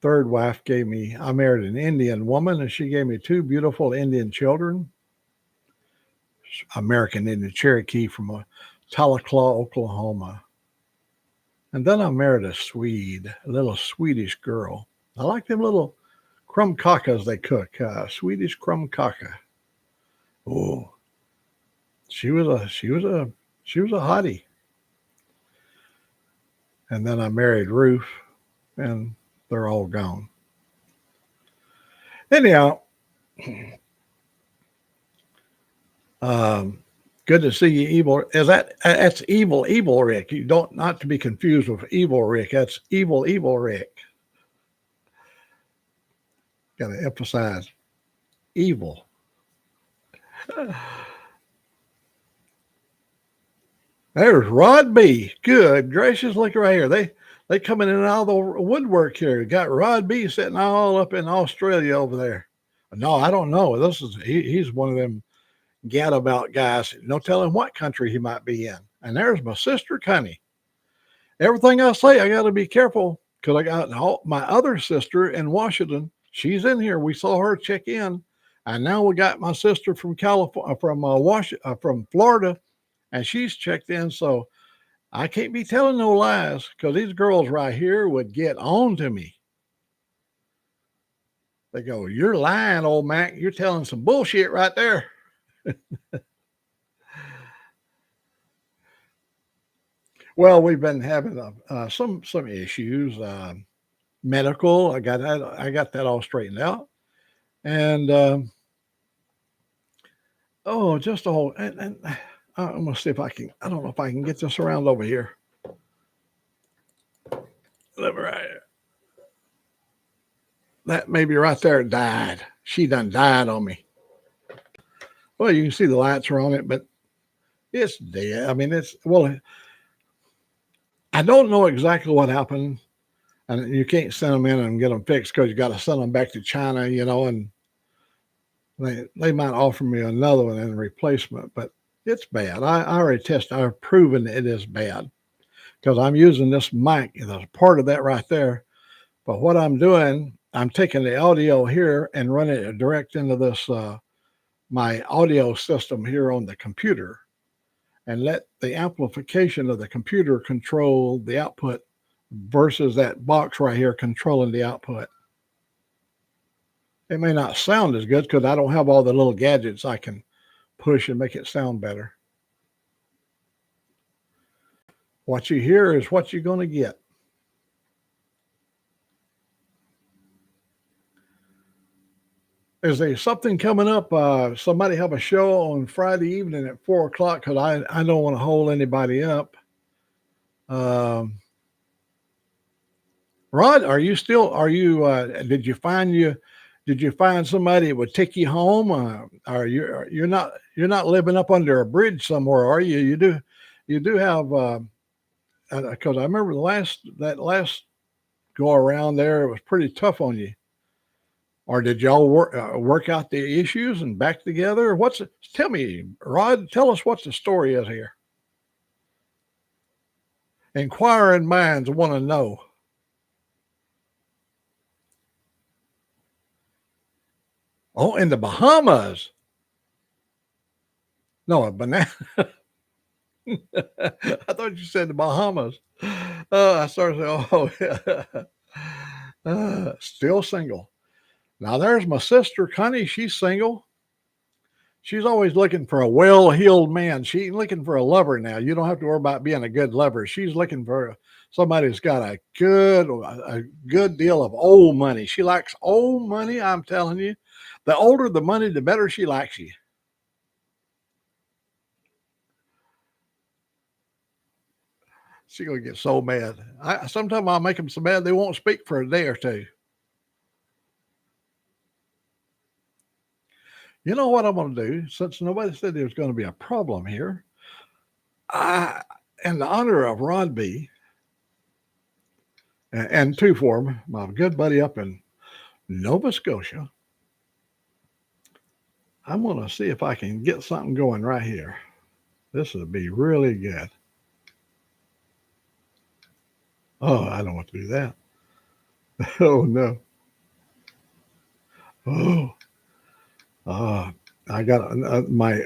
Third wife gave me, I married an Indian woman, and she gave me two beautiful Indian children. American Indian Cherokee from Tahlequah, Oklahoma. And then I married a Swede, a little Swedish girl. I like them little crumb kakas they cook, Swedish crumb kaka. Oh, she was a hottie. And then I married Ruth, and they're all gone. Anyhow, good to see you, Evil. That's Evil Rick? You don't not to be confused with Evil Rick. That's Evil Rick. Got to emphasize evil. There's Rod B. Good gracious, look right here. They coming in all the woodwork here. Got Rod B sitting all up in Australia over there. No, I don't know. He's one of them gadabout guys. No telling what country he might be in. And there's my sister Connie. Everything I say, I got to be careful because I got my other sister in Washington. She's in here. We saw her check in, and now we got my sister from California, from Florida, and she's checked in. So I can't be telling no lies because these girls right here would get on to me. They go, "You're lying, old Mac. You're telling some bullshit right there." Well, we've been having some issues, medical. I got that all straightened out, and just a whole. And I'm gonna see if I can. I don't know if I can get this around over here. Right. That maybe right there died. She done died on me. Well, you can see the lights are on it, but it's dead. I mean, I don't know exactly what happened, and you can't send them in and get them fixed because you got to send them back to China, and they might offer me another one in replacement, but it's bad. I already tested. I've proven it is bad because I'm using this mic. There's part of that right there. But what I'm doing, I'm taking the audio here and running it direct into this my audio system here on the computer, and let the amplification of the computer control the output versus that box right here controlling the output. It may not sound as good because I don't have all the little gadgets I can push and make it sound better. What you hear is what you're going to get. Is there something coming up? Somebody have a show on Friday evening at 4:00 because I don't want to hold anybody up. Rod, did you find somebody that would take you home? Are you're not living up under a bridge somewhere, are you? You do have, because I remember that last go around there, it was pretty tough on you. Or did y'all work out the issues and back together? Tell me, Rod, tell us what the story is here. Inquiring minds want to know. Oh, in the Bahamas. No, a banana. I thought you said the Bahamas. I started saying, still single. Now there's my sister, Connie. She's single. She's always looking for a well-heeled man. She ain't looking for a lover now. You don't have to worry about being a good lover. She's looking for somebody who's got a good deal of old money. She likes old money, I'm telling you. The older the money, the better she likes you. She's gonna get so mad. Sometimes I'll make them so mad they won't speak for a day or two. You know what I'm gonna do? Since nobody said there's gonna be a problem here, in the honor of Ron B. and Two Form, my good buddy up in Nova Scotia, I'm gonna see if I can get something going right here. This would be really good. Oh, I don't want to do that. Oh no. Oh, I got my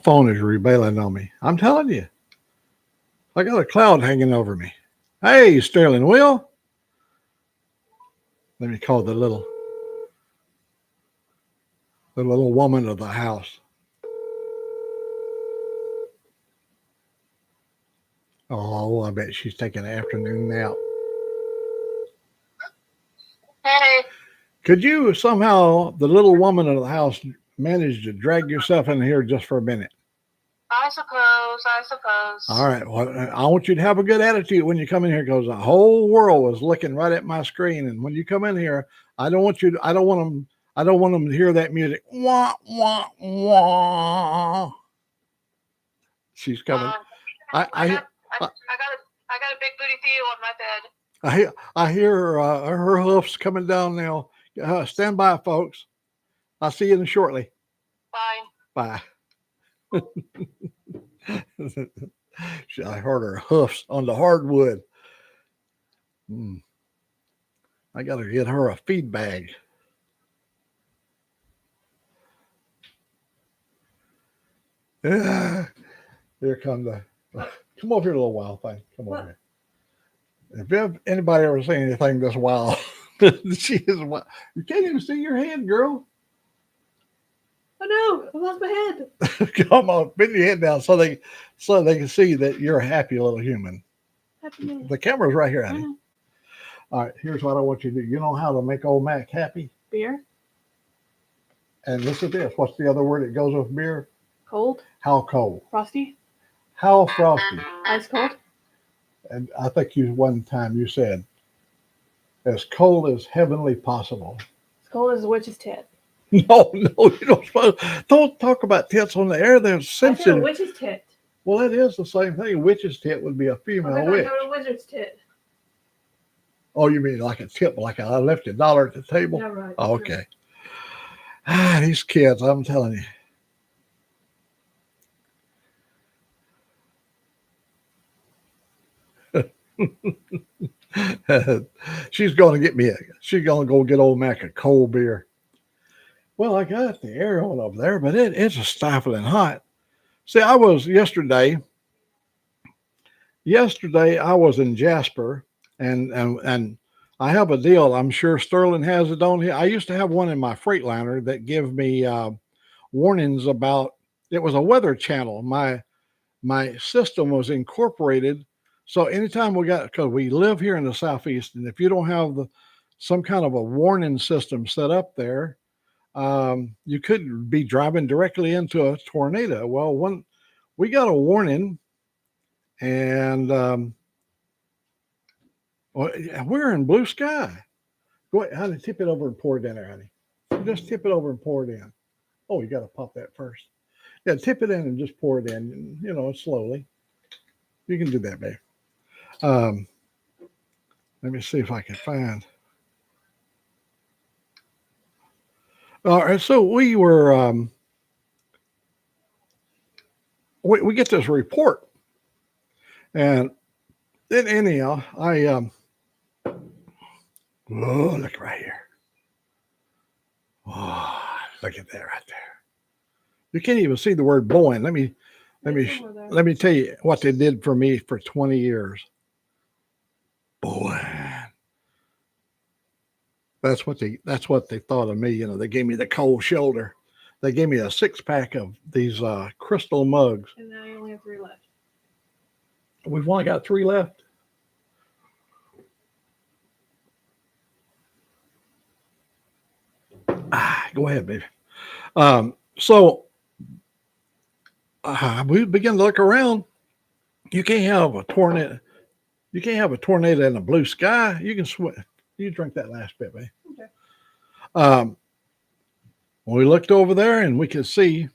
phone is rebelling on me. I'm telling you, I got a cloud hanging over me. Hey, Sterling Will. Let me call the little woman of the house. Oh, I bet she's taking an afternoon nap. Hey. Could you somehow, the little woman of the house, manage to drag yourself in here just for a minute? I suppose. All right. Well, I want you to have a good attitude when you come in here because the whole world is looking right at my screen. And when you come in here, I don't want them to hear that music. Wah, wah, wah. She's coming. I got a big booty Theo on my bed. I hear her hoofs coming down now. Stand by, folks. I'll see you shortly. Fine. Bye. I heard her hoofs on the hardwood. I got to get her a feed bag. Here come come over here a little wild thing. Come over here. If anybody ever seen anything this wild, she is wild. You can't even see your head, girl. I know. I lost my head. Come on, bend your head down so they can see that you're a happy little human. Happy The camera's right here, honey. All right, here's what I want you to do. You know how to make old Mac happy? Beer. And listen to this. What's the other word that goes with beer? Cold. How cold? Frosty. How frosty? Ice cold. And I think one time you said, as cold as heavenly possible. As cold as a witch's tit. No, you don't talk about tits on the air. They're sensitive. I said a witch's tit. Well, it is the same thing. A witch's tit would be a female witch. A wizard's tit. Oh, you mean like a tip, like I left $1 at the table? Yeah, right. Oh, okay. These kids, I'm telling you. She's going to go get old Mac a cold beer. Well, I got the air on over there, but it's a stifling hot. See, I was yesterday I was in Jasper and I have a deal. I'm sure Sterling has it on here. I used to have one in my Freightliner that gave me warnings about, it was a weather channel. My system was incorporated. So anytime because we live here in the Southeast, and if you don't have some kind of a warning system set up there, you could be driving directly into a tornado. Well, we got a warning, and we're in blue sky. Go ahead, honey, tip it over and pour it in there, honey. Just tip it over and pour it in. Oh, you got to pop that first. Yeah, tip it in and just pour it in, slowly. You can do that, babe. Let me see if I can find. All right, so we were, we get this report, and then anyhow, oh, look right here. Oh, look at that right there. You can't even see the word Boeing. Let me tell you what they did for me for 20 years. Boeing. That's what they thought of me. They gave me the cold shoulder. They gave me a 6-pack of these crystal mugs. And now you only have 3 left. We've only got 3 left. Go ahead, baby. So we begin to look around. You can't have a tornado. You can't have a tornado in the blue sky. You can swim. You drink that last bit, baby. Okay. We looked over there and we could see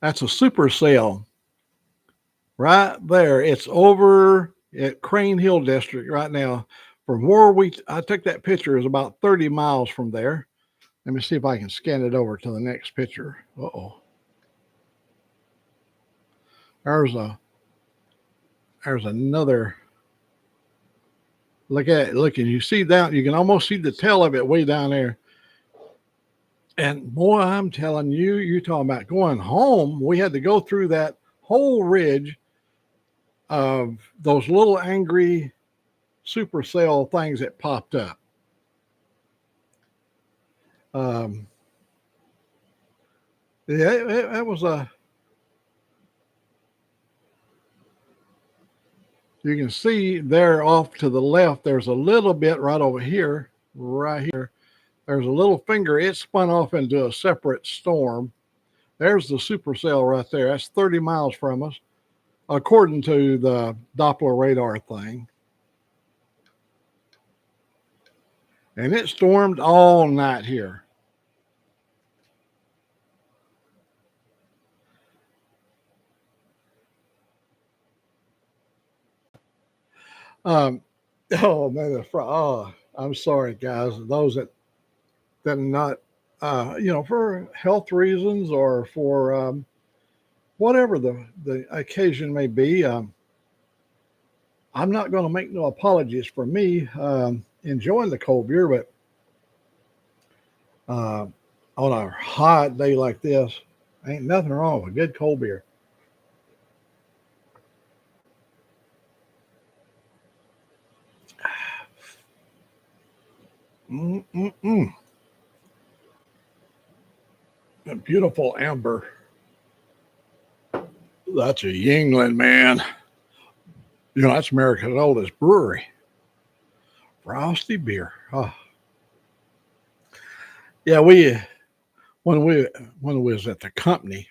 that's a supercell right there. It's over at Crane Hill District right now. From where I took that picture is about 30 miles from there. Let me see if I can scan it over to the next picture. Uh-oh. There's another. Look at it. Look, and you see down, you can almost see the tail of it way down there. And boy, I'm telling you, you're talking about going home. We had to go through that whole ridge of those little angry supercell things that popped up. It was you can see there off to the left, there's a little bit right over here, right here. There's a little finger. It spun off into a separate storm. There's the supercell right there. That's 30 miles from us, according to the Doppler radar thing. And it stormed all night here. Oh man, I'm sorry, guys. Those that not, for health reasons or for whatever the occasion may be. I'm not going to make no apologies for me enjoying the cold beer, but on a hot day like this, ain't nothing wrong with a good cold beer. A beautiful amber. That's a Yuengling, man. That's America's oldest brewery. Frosty beer. Oh. Yeah, when we was at the company,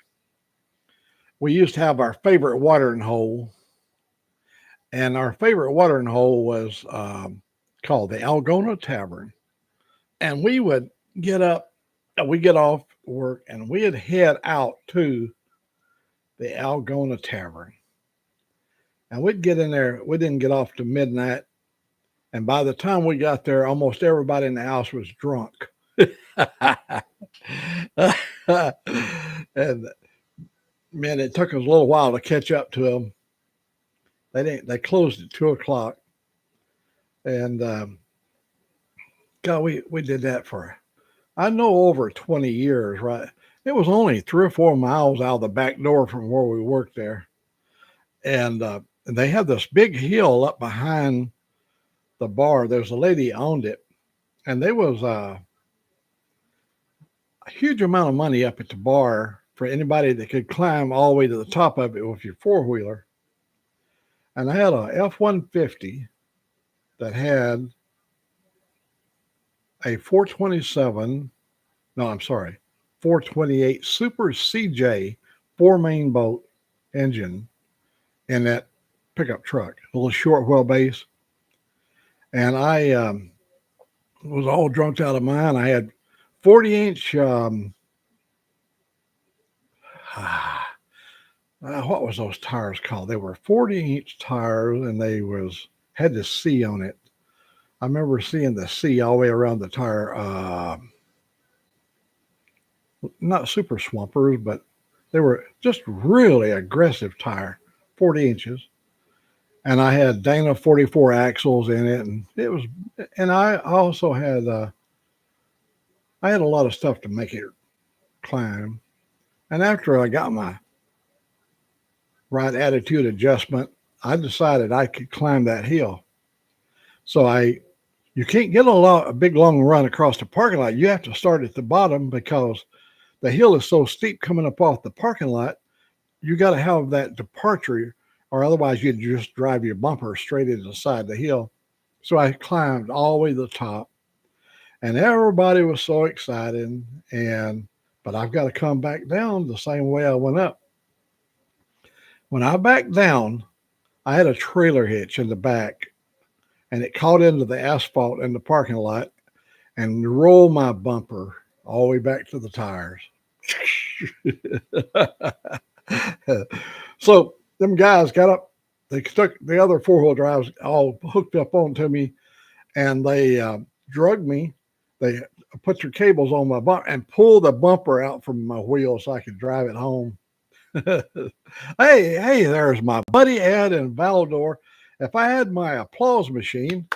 we used to have our favorite watering hole, and our favorite watering hole was called the Algona Tavern. And we would get up, we get off work, and we'd head out to the Algona Tavern. And we'd get in there. We didn't get off to midnight. And by the time we got there, almost everybody in the house was drunk. And man, it took us a little while to catch up to them. They closed at 2:00. And God, we did that for, I know, over 20 years, right? It was only 3 or 4 miles out of the back door from where we worked there. And they had this big hill up behind the bar. There's a lady owned it. And there was a huge amount of money up at the bar for anybody that could climb all the way to the top of it with your four-wheeler. And I had a F-150 that had a 428 Super CJ 4-main boat engine in that pickup truck, a little short wheelbase. And I was all drunk out of mind. I had 40-inch, what was those tires called? They were 40-inch tires, and they had the C on it. I remember seeing the C all the way around the tire. Not super swampers, but they were just really aggressive tire, 40 inches. And I had Dana 44 axles in it, and I also had I had a lot of stuff to make it climb. And after I got my right attitude adjustment, I decided I could climb that hill. So you can't get a big long run across the parking lot. You have to start at the bottom because the hill is so steep coming up off the parking lot. You got to have that departure or otherwise you'd just drive your bumper straight into the side of the hill. So I climbed all the way to the top, and everybody was so excited. But I've got to come back down the same way I went up. When I backed down, I had a trailer hitch in the back, and it caught into the asphalt in the parking lot and rolled my bumper all the way back to the tires. So them guys got up, they took the other four-wheel drives all hooked up onto me, and they drugged me. They put their cables on my bumper and pulled the bumper out from my wheel so I could drive it home. Hey, there's my buddy Ed in Val-d'Or. If I had my applause machine,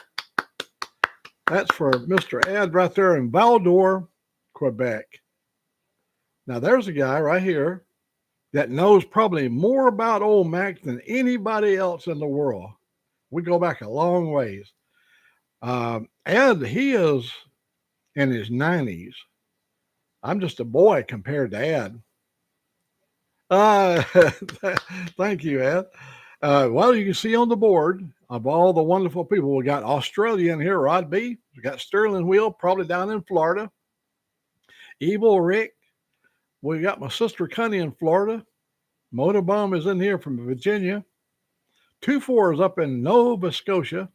that's for Mr. Ed right there in Val-d'Or, Quebec. Now, there's a guy right here that knows probably more about old Mac than anybody else in the world. We go back a long ways. Ed, he is in his 90s. I'm just a boy compared to Ed. Thank you, Ed. Well, you can see on the board of all the wonderful people, we got Australia in here, Rod B. We got Sterling Wheel, probably down in Florida. Evil Rick. We got my sister Connie in Florida. Motorbomb is in here from Virginia. 2-4 is up in Nova Scotia.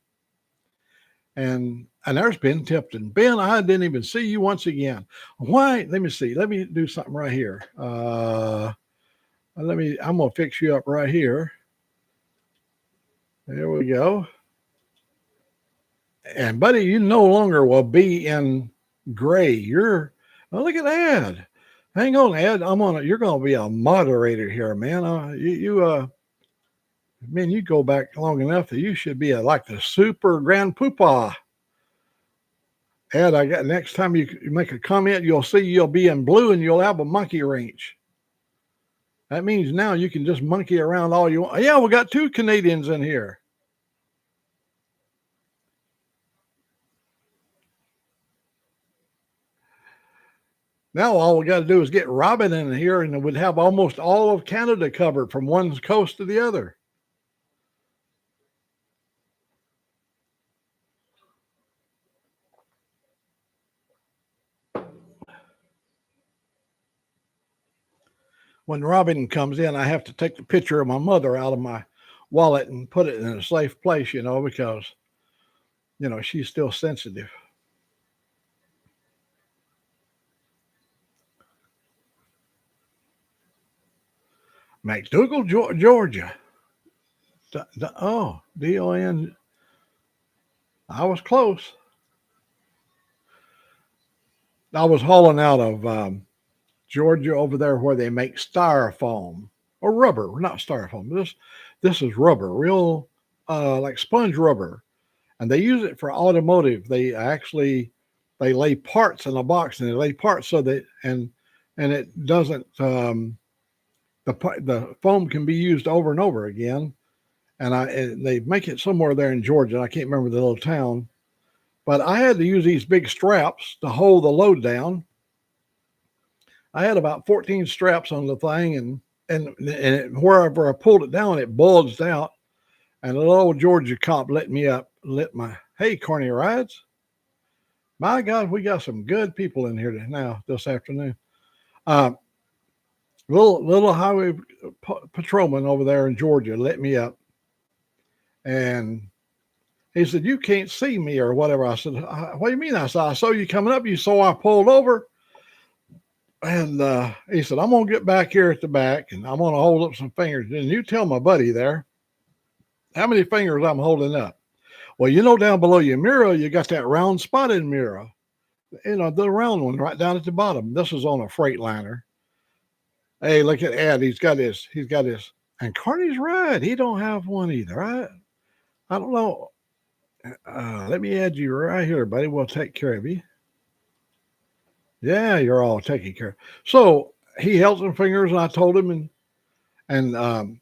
And there's Ben Tipton. Ben, I didn't even see you once again. Why? Let me see. Let me do something right here. I'm going to fix you up right here. There we go. And buddy, you no longer will be in gray. Look at that. Hang on, Ed. You're going to be a moderator here, man. Man, you go back long enough that you should be like the super grand poopah. Ed, next time you make a comment, you'll be in blue and you'll have a monkey wrench. That means now you can just monkey around all you want. Yeah, we got 2 Canadians in here. Now all we got to do is get Robin in here, and it would have almost all of Canada covered from one coast to the other. When Robin comes in, I have to take the picture of my mother out of my wallet and put it in a safe place, because, she's still sensitive. McDougall, Georgia. D-O-N. I was close. I was hauling out of Georgia over there where they make styrofoam or rubber, not styrofoam. This is rubber, real like sponge rubber, and they use it for automotive. They lay parts in a box, and they lay parts so that and it doesn't. The foam can be used over and over again, and they make it somewhere there in Georgia. I can't remember the little town, but I had to use these big straps to hold the load down. I had about 14 straps on the thing, and wherever I pulled it down, it bulged out. And a little old Georgia cop lit my, hey, Corny Rides. My God, we got some good people in here now this afternoon. Little highway patrolman over there in Georgia lit me up. And he said, you can't see me or whatever. I said, what do you mean? I said, I saw you coming up. You saw I pulled over. And he said, I'm going to get back here at the back, and I'm going to hold up some fingers. And you tell my buddy there how many fingers I'm holding up. Well, down below your mirror, you got that round spotted mirror. The round one right down at the bottom. This is on a Freightliner. Hey, look at Ed. He's got his. And Carney's right. He don't have one either. I don't know. Let me add you right here, buddy. We'll take care of you. Yeah, you're all taken care of. So he held some fingers, and I told him, and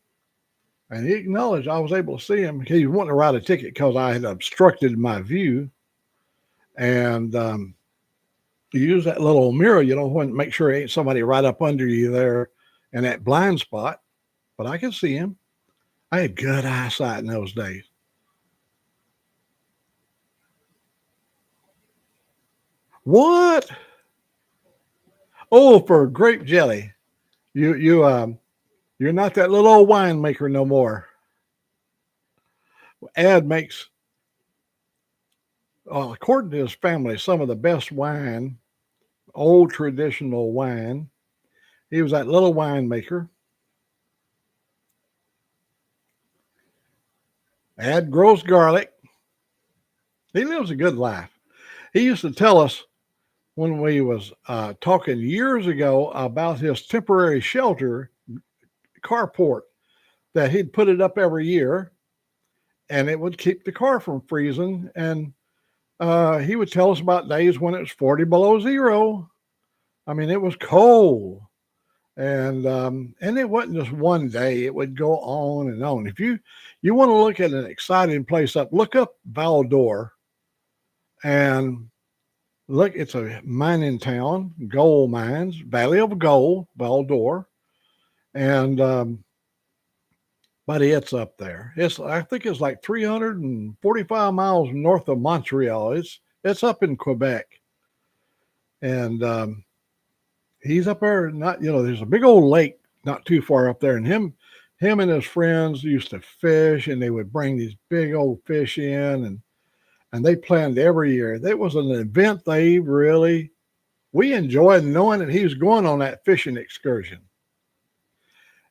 he acknowledged I was able to see him. He wanted to write a ticket because I had obstructed my view. And you use that little mirror, when make sure ain't somebody right up under you there in that blind spot. But I could see him. I had good eyesight in those days. What? Oh, for grape jelly. You're not that little old winemaker no more. Ed makes, according to his family, some of the best wine, old traditional wine. He was that little winemaker. Ed grows garlic. He lives a good life. He used to tell us when we was talking years ago about his temporary shelter carport that he'd put it up every year and it would keep the car from freezing. And he would tell us about days when it was 40 below zero. I mean, it was cold. And it wasn't just one day; it would go on and on. If you want to look at an exciting place look up Val-d'Or, and look. It's a mining town, gold mines, Valley of Gold, Val-d'Or, and buddy, it's up there. I think it's like 345 miles north of Montreal. It's up in Quebec, and he's up there. Not there's a big old lake not too far up there, and him and his friends used to fish, and they would bring these big old fish in, and they planned every year. That was an event we enjoyed knowing that he was going on that fishing excursion.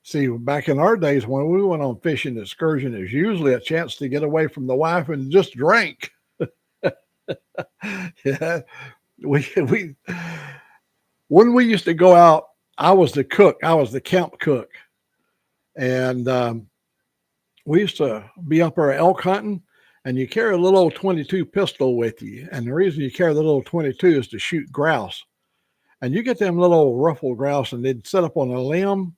See, back in our days when we went on fishing excursion, it was usually a chance to get away from the wife and just drink. Yeah, we when we used to go out, I was the cook. I was the camp cook. And we used to be up there elk hunting, and you carry a little old 22 pistol with you. And the reason you carry the little 22 is to shoot grouse. And you get them little ruffled grouse, and they'd sit up on a limb,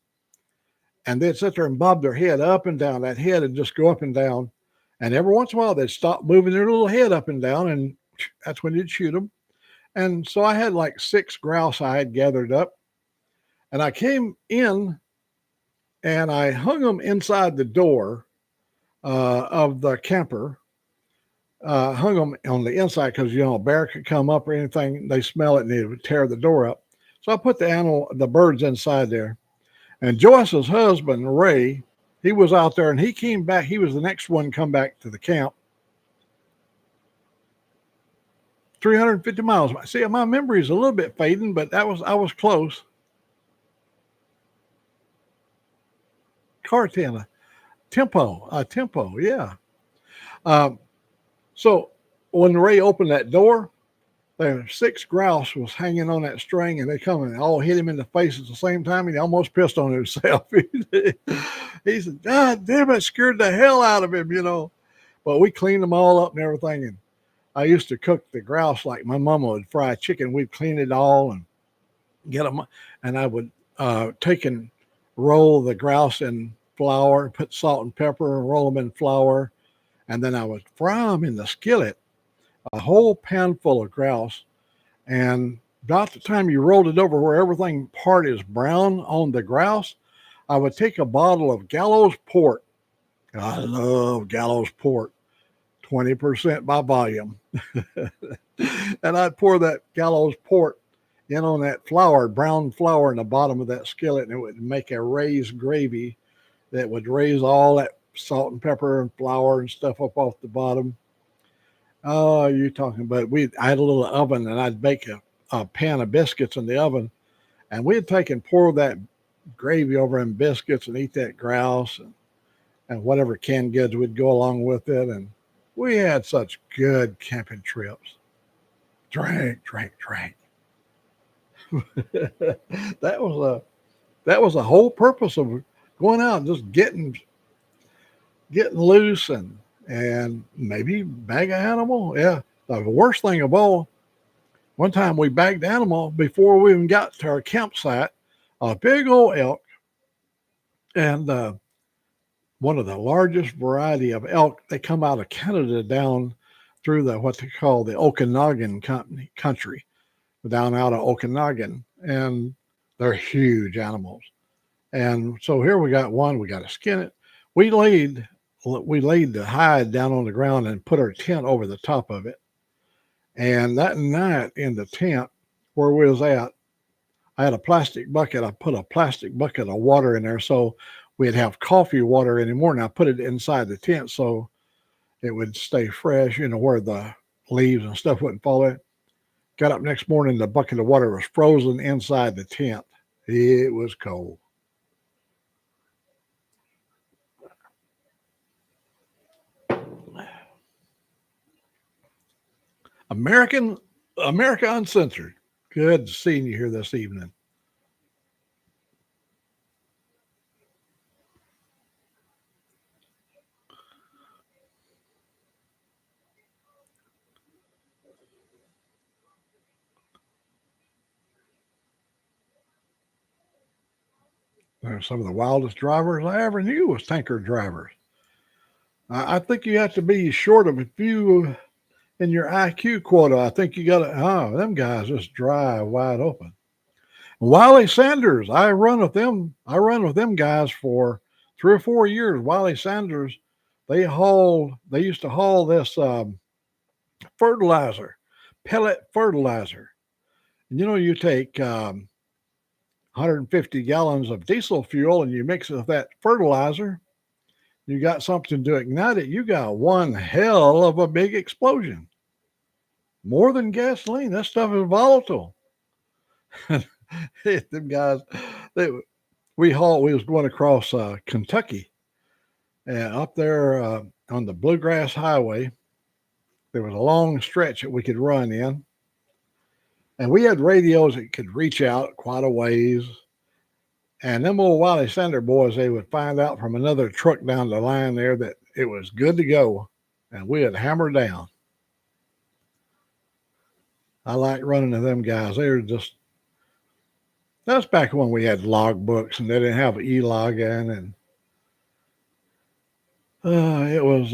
and they'd sit there and bob their head up and down. That head and just go up and down. And every once in a while, they'd stop moving their little head up and down, and that's when you'd shoot them. And so I had like 6 grouse I had gathered up, and I came in and I hung them inside the door of the camper, hung them on the inside because, a bear could come up or anything. They smell it and they would tear the door up. So I put the birds inside there. And Joyce's husband, Ray, he was out there and he came back. He was the next one to come back to the camp. 350 miles. See, my memory is a little bit fading, but I was close. Cartana, tempo, yeah. So when Ray opened that door, there were 6 grouse was hanging on that string, and they come and all hit him in the face at the same time, and he almost pissed on himself. He said, "God damn it, scared the hell out of him," But we cleaned them all up and everything, and I used to cook the grouse like my mama would fry chicken. We'd clean it all and get them, and I would take and roll the grouse in flour, put salt and pepper, and roll them in flour, and then I would fry them in the skillet, a whole pan full of grouse. And about the time you rolled it over where everything part is brown on the grouse, I would take a bottle of Gallows port. I love Gallows port, 20% by volume. And I'd pour that Gallows port in on that brown flour in the bottom of that skillet, and it would make a raised gravy that would raise all that salt and pepper and flour and stuff up off the bottom. Oh, you're talking about I had a little oven, and I'd bake a pan of biscuits in the oven, and we'd take and pour that gravy over in biscuits and eat that grouse and whatever canned goods would go along with it. And we had such good camping trips. Drink. That was the whole purpose of going out and just getting loose and maybe bag an animal. Yeah. The worst thing of all, one time we bagged animal before we even got to our campsite, a big old elk, and one of the largest variety of elk. They come out of Canada down through what they call the Okanagan country, down out of Okanagan, and they're huge animals. And so here we got one. We got to skin it. we laid the hide down on the ground and put our tent over the top of it. And that night in the tent where we was at, I had a plastic bucket. I put a plastic bucket of water in there so we'd have coffee water in the morning. I put it inside the tent so it would stay fresh, where the leaves and stuff wouldn't fall in. Got up next morning, the bucket of water was frozen inside the tent. It was cold. America Uncensored. Good seeing you here this evening. They're some of the wildest drivers I ever knew was tanker drivers. I think you have to be short of a few in your IQ quota. I think you got to, them guys just drive wide open. Wiley Sanders, I run with them guys for 3 or 4 years. Wiley Sanders, they used to haul this fertilizer, pellet fertilizer. And you take 150 gallons of diesel fuel and you mix it with that fertilizer, you got something to ignite it. You got one hell of a big explosion. More than gasoline. That stuff is volatile. Them guys, we was going across Kentucky, and up there on the Bluegrass Highway, there was a long stretch that we could run in. And we had radios that could reach out quite a ways. And them old Wiley Sander boys, they would find out from another truck down the line there that it was good to go. And we would hammer down. I like running to them guys. They were that's back when we had log books and they didn't have e-logging. And it was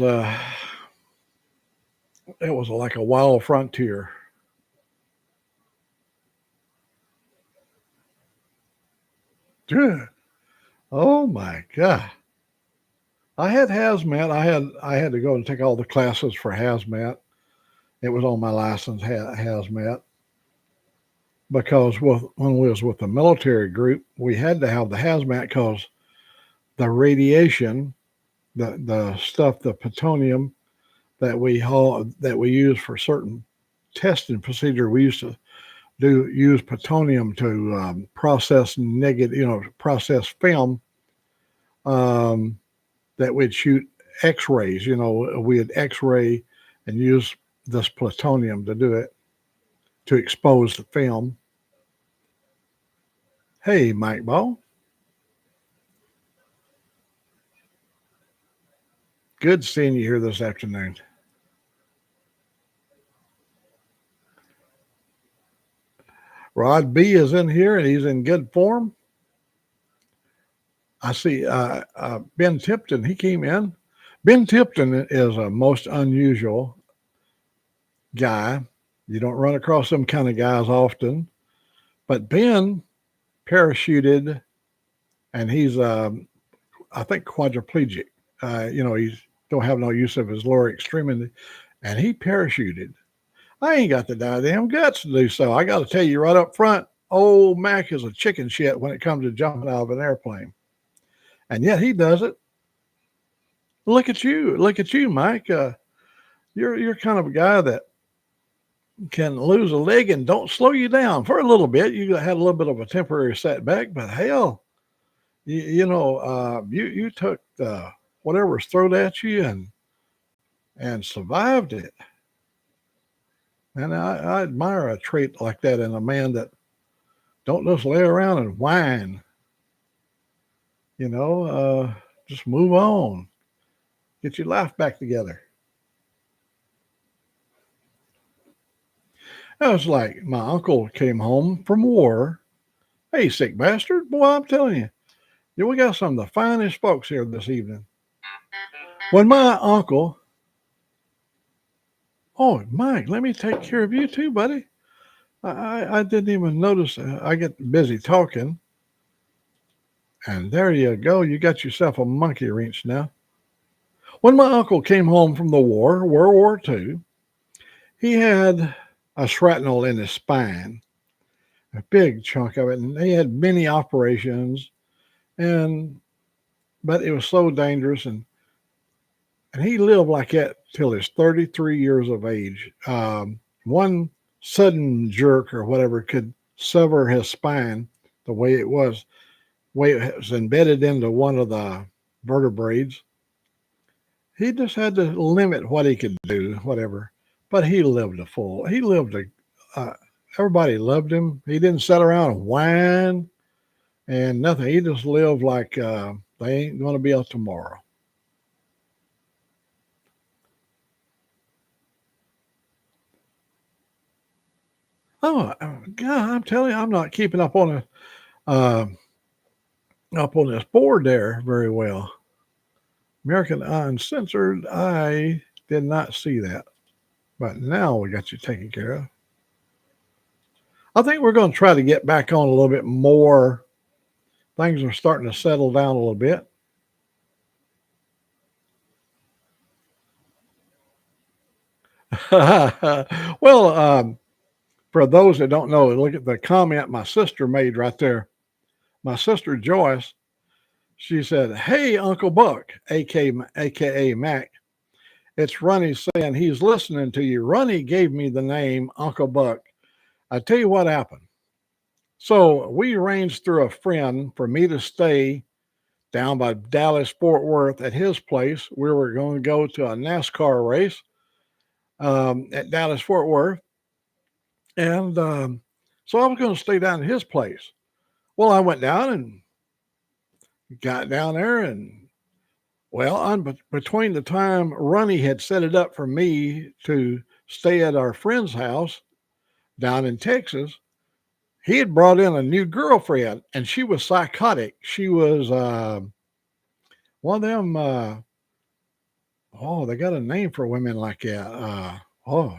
like a wild frontier. Oh my God. I had hazmat. I had to go and take all the classes for hazmat. It was on my license, hazmat. Because when we was with the military group, we had to have the hazmat because the radiation, the stuff, the plutonium that we use for certain testing procedure, we used to use plutonium to process process film that we'd shoot x-rays. We'd x-ray and use this plutonium to do it, to expose the film. Hey, Mike Ball. Good seeing you here this afternoon. Rod B is in here and he's in good form. I see Ben Tipton, he came in. Ben Tipton is a most unusual guy. You don't run across them kind of guys often. But Ben parachuted and he's, I think, quadriplegic. He don't have no use of his lower extremity. And he parachuted. I ain't got the goddamn guts to do so. I got to tell you right up front, old Mac is a chicken shit when it comes to jumping out of an airplane. And yet he does it. Look at you, Mike. You're kind of a guy that can lose a leg and don't slow you down for a little bit. You had a little bit of a temporary setback, but hell, you took whatever was thrown at you and survived it. And I admire a trait like that in a man that don't just lay around and whine. Just move on. Get your life back together. It was like my uncle came home from war. Hey, sick bastard. Boy, I'm telling you, we got some of the finest folks here this evening. When my uncle... Oh, Mike, let me take care of you too, buddy. I didn't even notice. I get busy talking. And there you go. You got yourself a monkey wrench now. When my uncle came home from the war, World War II, he had a shrapnel in his spine, a big chunk of it, and he had many operations, and but it was so dangerous, and he lived like that till he's 33 years of age. One sudden jerk or whatever could sever his spine the way it was embedded into one of the vertebrae. He just had to limit what he could do, whatever. But he lived a full. He lived a. Everybody loved him. He didn't sit around and whine and nothing. He just lived like they ain't going to be a tomorrow. Oh God! I'm telling you, I'm not keeping uh, up on this board there very well. American Uncensored. I did not see that, but now we got you taken care of. I think we're going to try to get back on a little bit more. Things are starting to settle down a little bit. Well, for those that don't know, look at the comment my sister made right there. My sister Joyce, she said, "Hey, Uncle Buck, aka Mac, it's Ronnie saying he's listening to you. Ronnie gave me the name Uncle Buck. I tell you what happened. So we arranged through a friend for me to stay down by Dallas Fort Worth at his place. We were going to go to a NASCAR race at Dallas Fort Worth, and so I was going to stay down at his place. Well, I went down and got down there, and well, between the time Ronnie had set it up for me to stay at our friend's house down in Texas, he had brought in a new girlfriend, and she was psychotic. She was one of them. They got a name for women like that.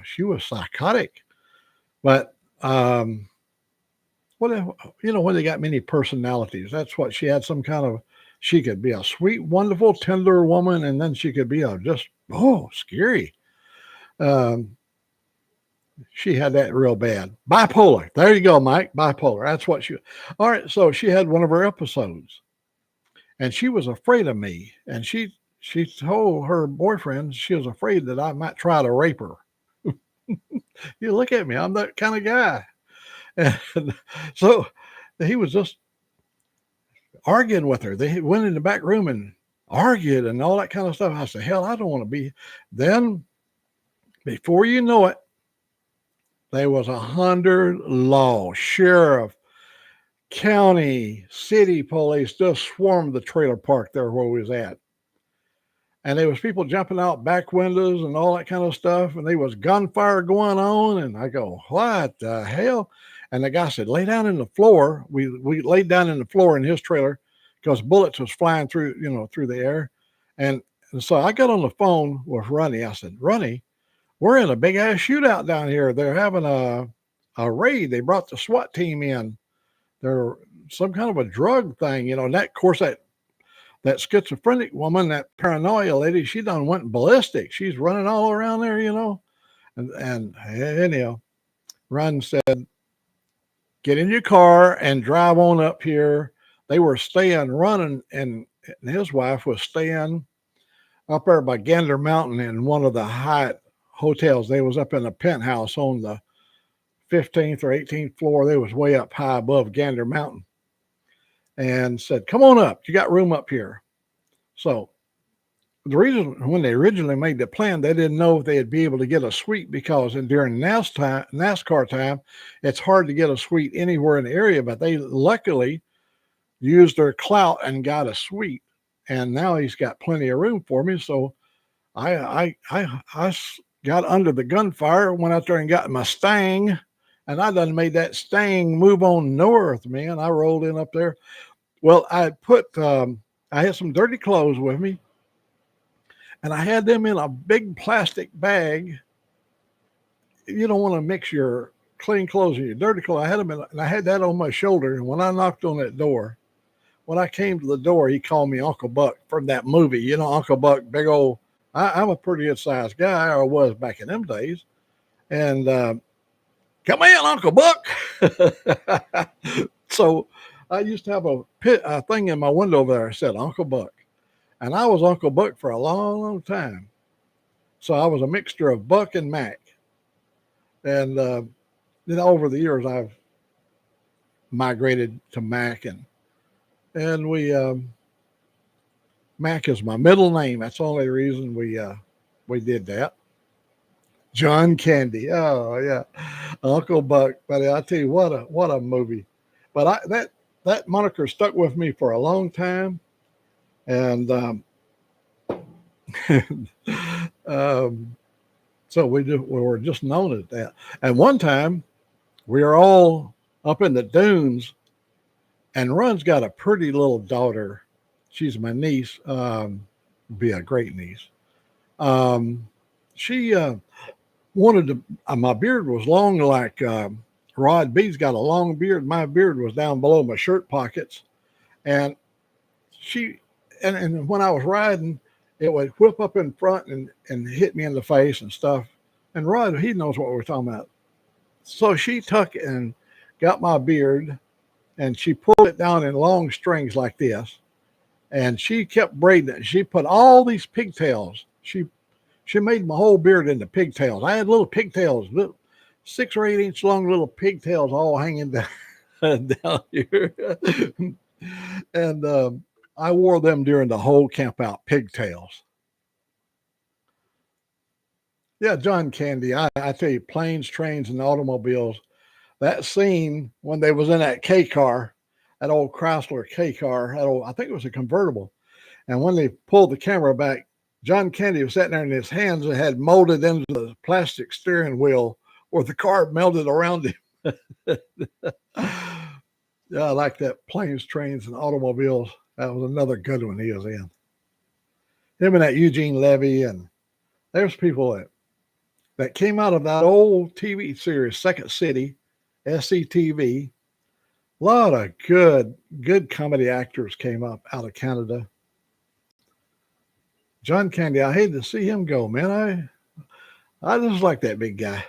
She was psychotic, but when they got many personalities, that's what she had. Some kind of, she could be a sweet, wonderful, tender woman, and then she could be scary. She had that real bad. Bipolar. There you go, Mike. Bipolar. That's what she. All right. So she had one of her episodes, and she was afraid of me. And she told her boyfriend she was afraid that I might try to rape her. You look at me. I'm that kind of guy. And so he was just arguing with her. They went in the back room and argued and all that kind of stuff. I said, hell, I don't want to be. Then, before you know it, there was 100 law, sheriff, county, city police just swarmed the trailer park there where we was at. And there was people jumping out back windows and all that kind of stuff. And there was gunfire going on. And I go, what the hell? And the guy said, lay down in the floor. We laid down in the floor in his trailer because bullets was flying through the air. And so I got on the phone with Ronnie. I said, Ronnie, we're in a big ass shootout down here. They're having a raid. They brought the SWAT team in. They're some kind of a drug thing, and that, of course, that schizophrenic woman, that paranoia lady, she done went ballistic. She's running all around there, and anyhow, Ron said, get in your car and drive on up here. They were running, and his wife was staying up there by Gander Mountain in one of the Hyatt hotels. They was up in a penthouse on the 15th or 18th floor. They was way up high above Gander Mountain, and said, come on up. You got room up here. So the reason when they originally made the plan, they didn't know if they'd be able to get a suite because during NASCAR time, it's hard to get a suite anywhere in the area, but they luckily used their clout and got a suite. And now he's got plenty of room for me. So I got under the gunfire, went out there and got my Stang, and I done made that Stang move on north, man. I rolled in up there. Well, I had some dirty clothes with me, and I had them in a big plastic bag. You don't want to mix your clean clothes and your dirty clothes. I had them and I had that on my shoulder. And when I knocked on that door, when I came to the door, he called me Uncle Buck from that movie. Uncle Buck, big old I'm a pretty good sized guy, or was back in them days. And come in, Uncle Buck. So I used to have a thing in my window there that said Uncle Buck. And I was Uncle Buck for a long, long time. So I was a mixture of Buck and Mac. And then over the years, I've migrated to Mac, and we Mac is my middle name. That's the only reason we did that. John Candy. Oh yeah, Uncle Buck. But I tell you what a movie. But that moniker stuck with me for a long time, and so we were just known as that. And one time we were all up in the dunes, and Run's got a pretty little daughter. She's my niece. Be a great niece. She wanted to. My beard was long like Rod B's got a long beard. My beard was down below my shirt pockets, and and when I was riding, it would whip up in front and hit me in the face and stuff. And Rod, he knows what we're talking about. So she took and got my beard, and she pulled it down in long strings like this, and she kept braiding it. She put all these pigtails. She made my whole beard into pigtails. I had little pigtails, little 6 or 8 inch long little pigtails all hanging down, down here. And I wore them during the whole camp out, pigtails. Yeah, John Candy. I tell you, planes, trains, and automobiles. That scene when they was in that K car, that old Chrysler K car, I think it was a convertible. And when they pulled the camera back, John Candy was sitting there, and his hands had molded into the plastic steering wheel where the car melted around him. Yeah, I like that. Planes, trains, and automobiles. That was another good one he was in. Him and that Eugene Levy, and there's people that came out of that old TV series, Second City, SCTV. A lot of good comedy actors came up out of Canada. John Candy, I hate to see him go, man. I just like that big guy.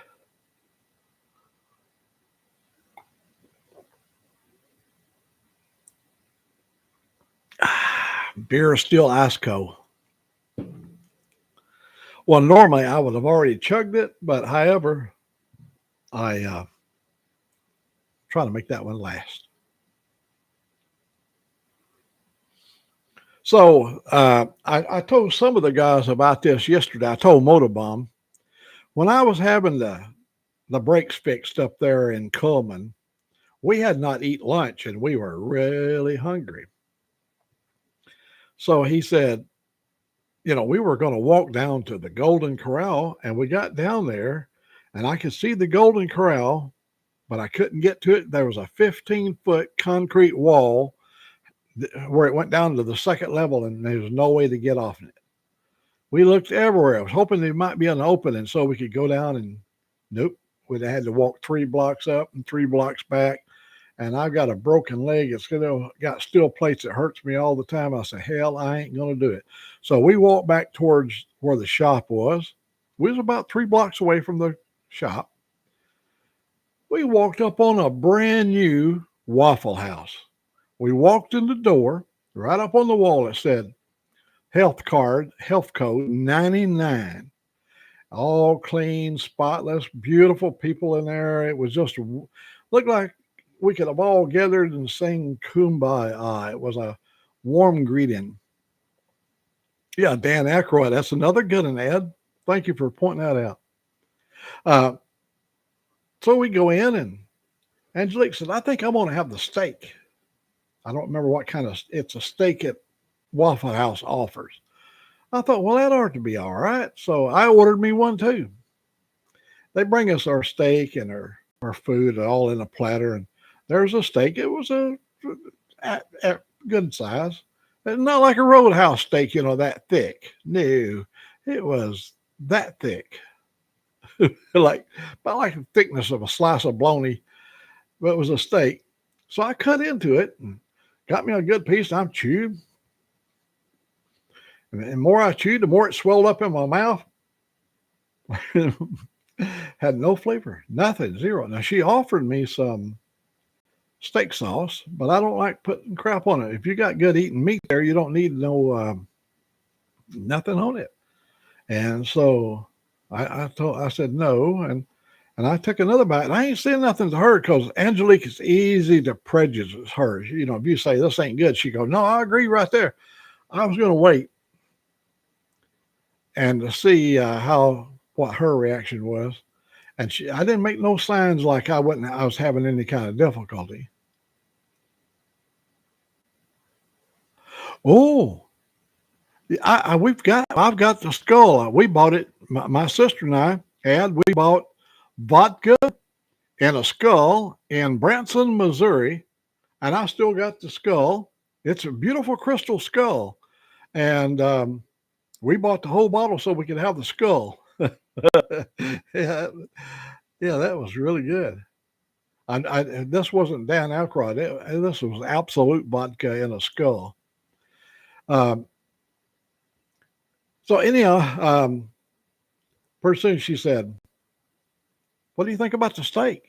Beer is still ice cold. Well, normally I would have already chugged it, but however, I try to make that one last. So I told some of the guys about this yesterday. I told Motorbomb when I was having the brakes fixed up there in Cullman, we had not eaten lunch and we were really hungry. So he said, we were going to walk down to the Golden Corral, and we got down there and I could see the Golden Corral, but I couldn't get to it. There was a 15-foot concrete wall where it went down to the second level, and there was no way to get off it. We looked everywhere. I was hoping there might be an opening so we could go down, and nope. We'd had to walk 3 blocks up and 3 blocks back. And I've got a broken leg. It's got steel plates. It hurts me all the time. I said, hell, I ain't going to do it. So we walked back towards where the shop was. We was about 3 blocks away from the shop. We walked up on a brand new Waffle House. We walked in the door. Right up on the wall, it said, health code 99. All clean, spotless, beautiful people in there. It was just looked like we could have all gathered and sang Kumbaya. It was a warm greeting. Yeah, Dan Aykroyd. That's another good one, Ed. Thank you for pointing that out. So we go in, and Angelique said, I think I'm going to have the steak. I don't remember what kind of, it's a steak at Waffle House offers. I thought, well, that ought to be all right. So I ordered me one too. They bring us our steak and our food all in a platter, and there's a steak. It was a good size. It's not like a Roadhouse steak, that thick. No, it was that thick. About like the thickness of a slice of bologna, but it was a steak. So I cut into it and got me a good piece. I'm chewed. And the more I chewed, the more it swelled up in my mouth. Had no flavor, nothing, zero. Now she offered me some steak sauce, but I don't like putting crap on it. If you got good eating meat there, you don't need no nothing on it. And so I said no, and I took another bite. And I ain't saying nothing to her because Angelique is easy to prejudice her. You know, if you say this ain't good, she goes, no, I agree right there. I was going to wait and to see what her reaction was. And I didn't make no signs like I was having any kind of difficulty. Oh, I've got the skull. We bought it. My sister and we bought vodka and a skull in Branson, Missouri, and I still got the skull. It's a beautiful crystal skull, and we bought the whole bottle so we could have the skull. yeah, that was really good. This wasn't Dan Aykroyd. This was Absolute vodka in a skull. So anyhow, pretty soon she said, what do you think about the steak?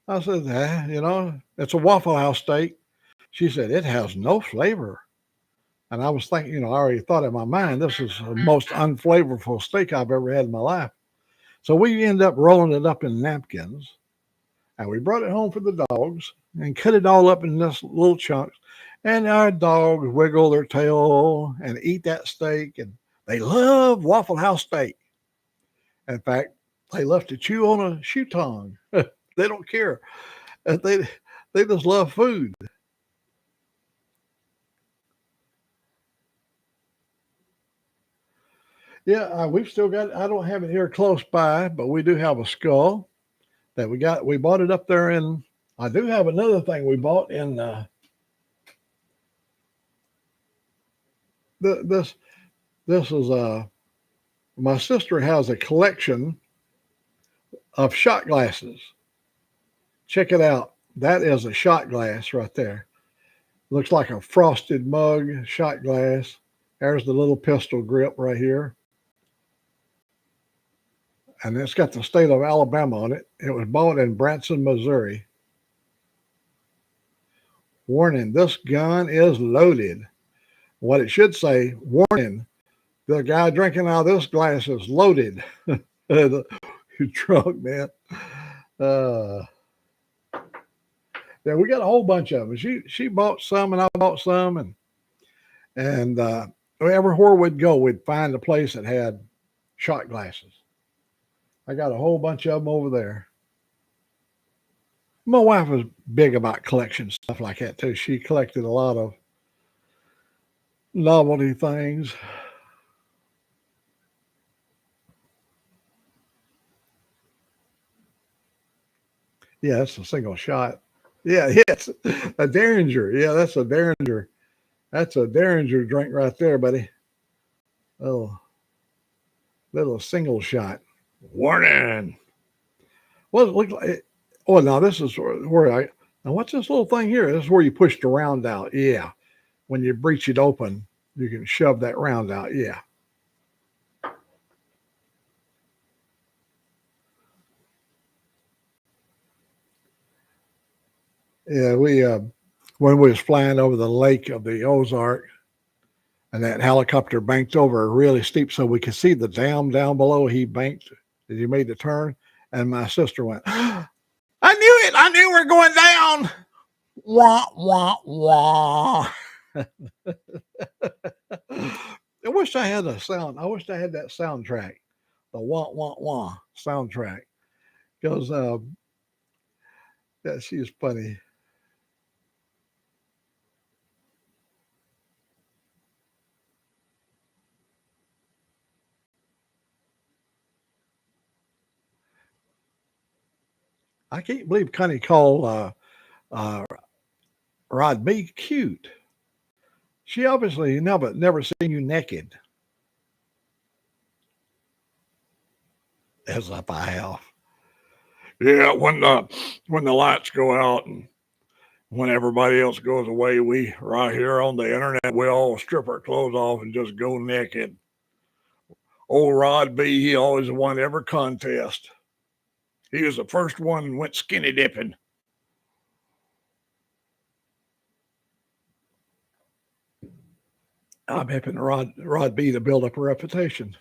I said, it's a Waffle House steak. She said, it has no flavor. And I was thinking, I already thought in my mind, this is the most unflavorful steak I've ever had in my life. So we ended up rolling it up in napkins, and we brought it home for the dogs and cut it all up in this little chunks. And our dogs wiggle their tail and eat that steak, and they love Waffle House steak. In fact, they love to chew on a shoe tongue. They don't care. They just love food. Yeah, we've still got. I don't have it here close by, but we do have a skull that we got. We bought it up there in. I do have another thing we bought in. This is my sister has a collection of shot glasses. Check it out. That is a shot glass right there. Looks like a frosted mug shot glass. There's the little pistol grip right here. And it's got the state of Alabama on it. It was bought in Branson, Missouri. Warning, this gun is loaded. What it should say, warning, the guy drinking out of this glass is loaded. You're drunk, man. Yeah, we got a whole bunch of them. She bought some and I bought some. And everywhere we'd go, we'd find a place that had shot glasses. I got a whole bunch of them over there. My wife was big about collection stuff like that too. She collected a lot of novelty things. Yeah, that's a single shot. Yeah, it's a Derringer. Yeah, that's a Derringer. That's a Derringer drink right there, buddy. Oh, little single shot. Warning. Well, it looked like. Oh, now this is where now what's this little thing here? This is where you push the round out. Yeah. When you breech it open, you can shove that round out. Yeah. Yeah, we when we was flying over the lake of the Ozark, and that helicopter banked over really steep so we could see the dam down below. He banked as he made the turn, and my sister went, I knew it. I knew we were going down. Wah, wah, wah. I wish I had a sound. I wish I had that soundtrack, the wah, wah, wah soundtrack. Because yeah, she's funny. I can't believe Connie called Rod B cute. She obviously never seen you naked. As if I have. Yeah, when the lights go out and when everybody else goes away, we right here on the internet, we all strip our clothes off and just go naked. Old Rod B, he always won every contest. He was the first one that went skinny dipping. I'm helping Rod B to build up a reputation.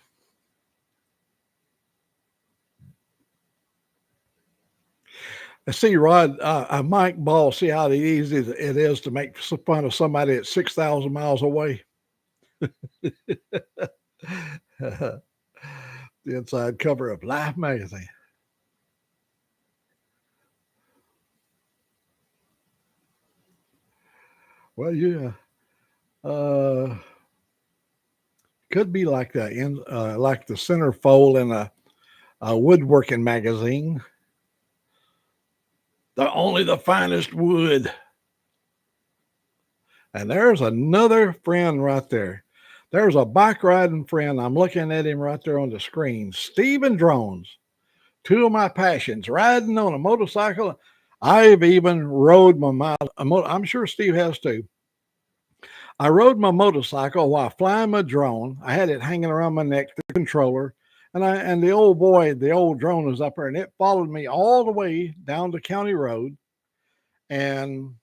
I see Mike Ball, see how easy it is to make fun of somebody at 6,000 miles away. The inside cover of Life magazine. Well, yeah, could be like the centerfold in a woodworking magazine. Only the finest wood. And there's another friend right there. There's a bike riding friend. I'm looking at him right there on the screen. Stephen Drones. Two of my passions, riding on a motorcycle. I've even rode I'm sure Steve has too. I rode my motorcycle while flying my drone. I had it hanging around my neck, the controller. And the old drone was up there, and it followed me all the way down the county road. And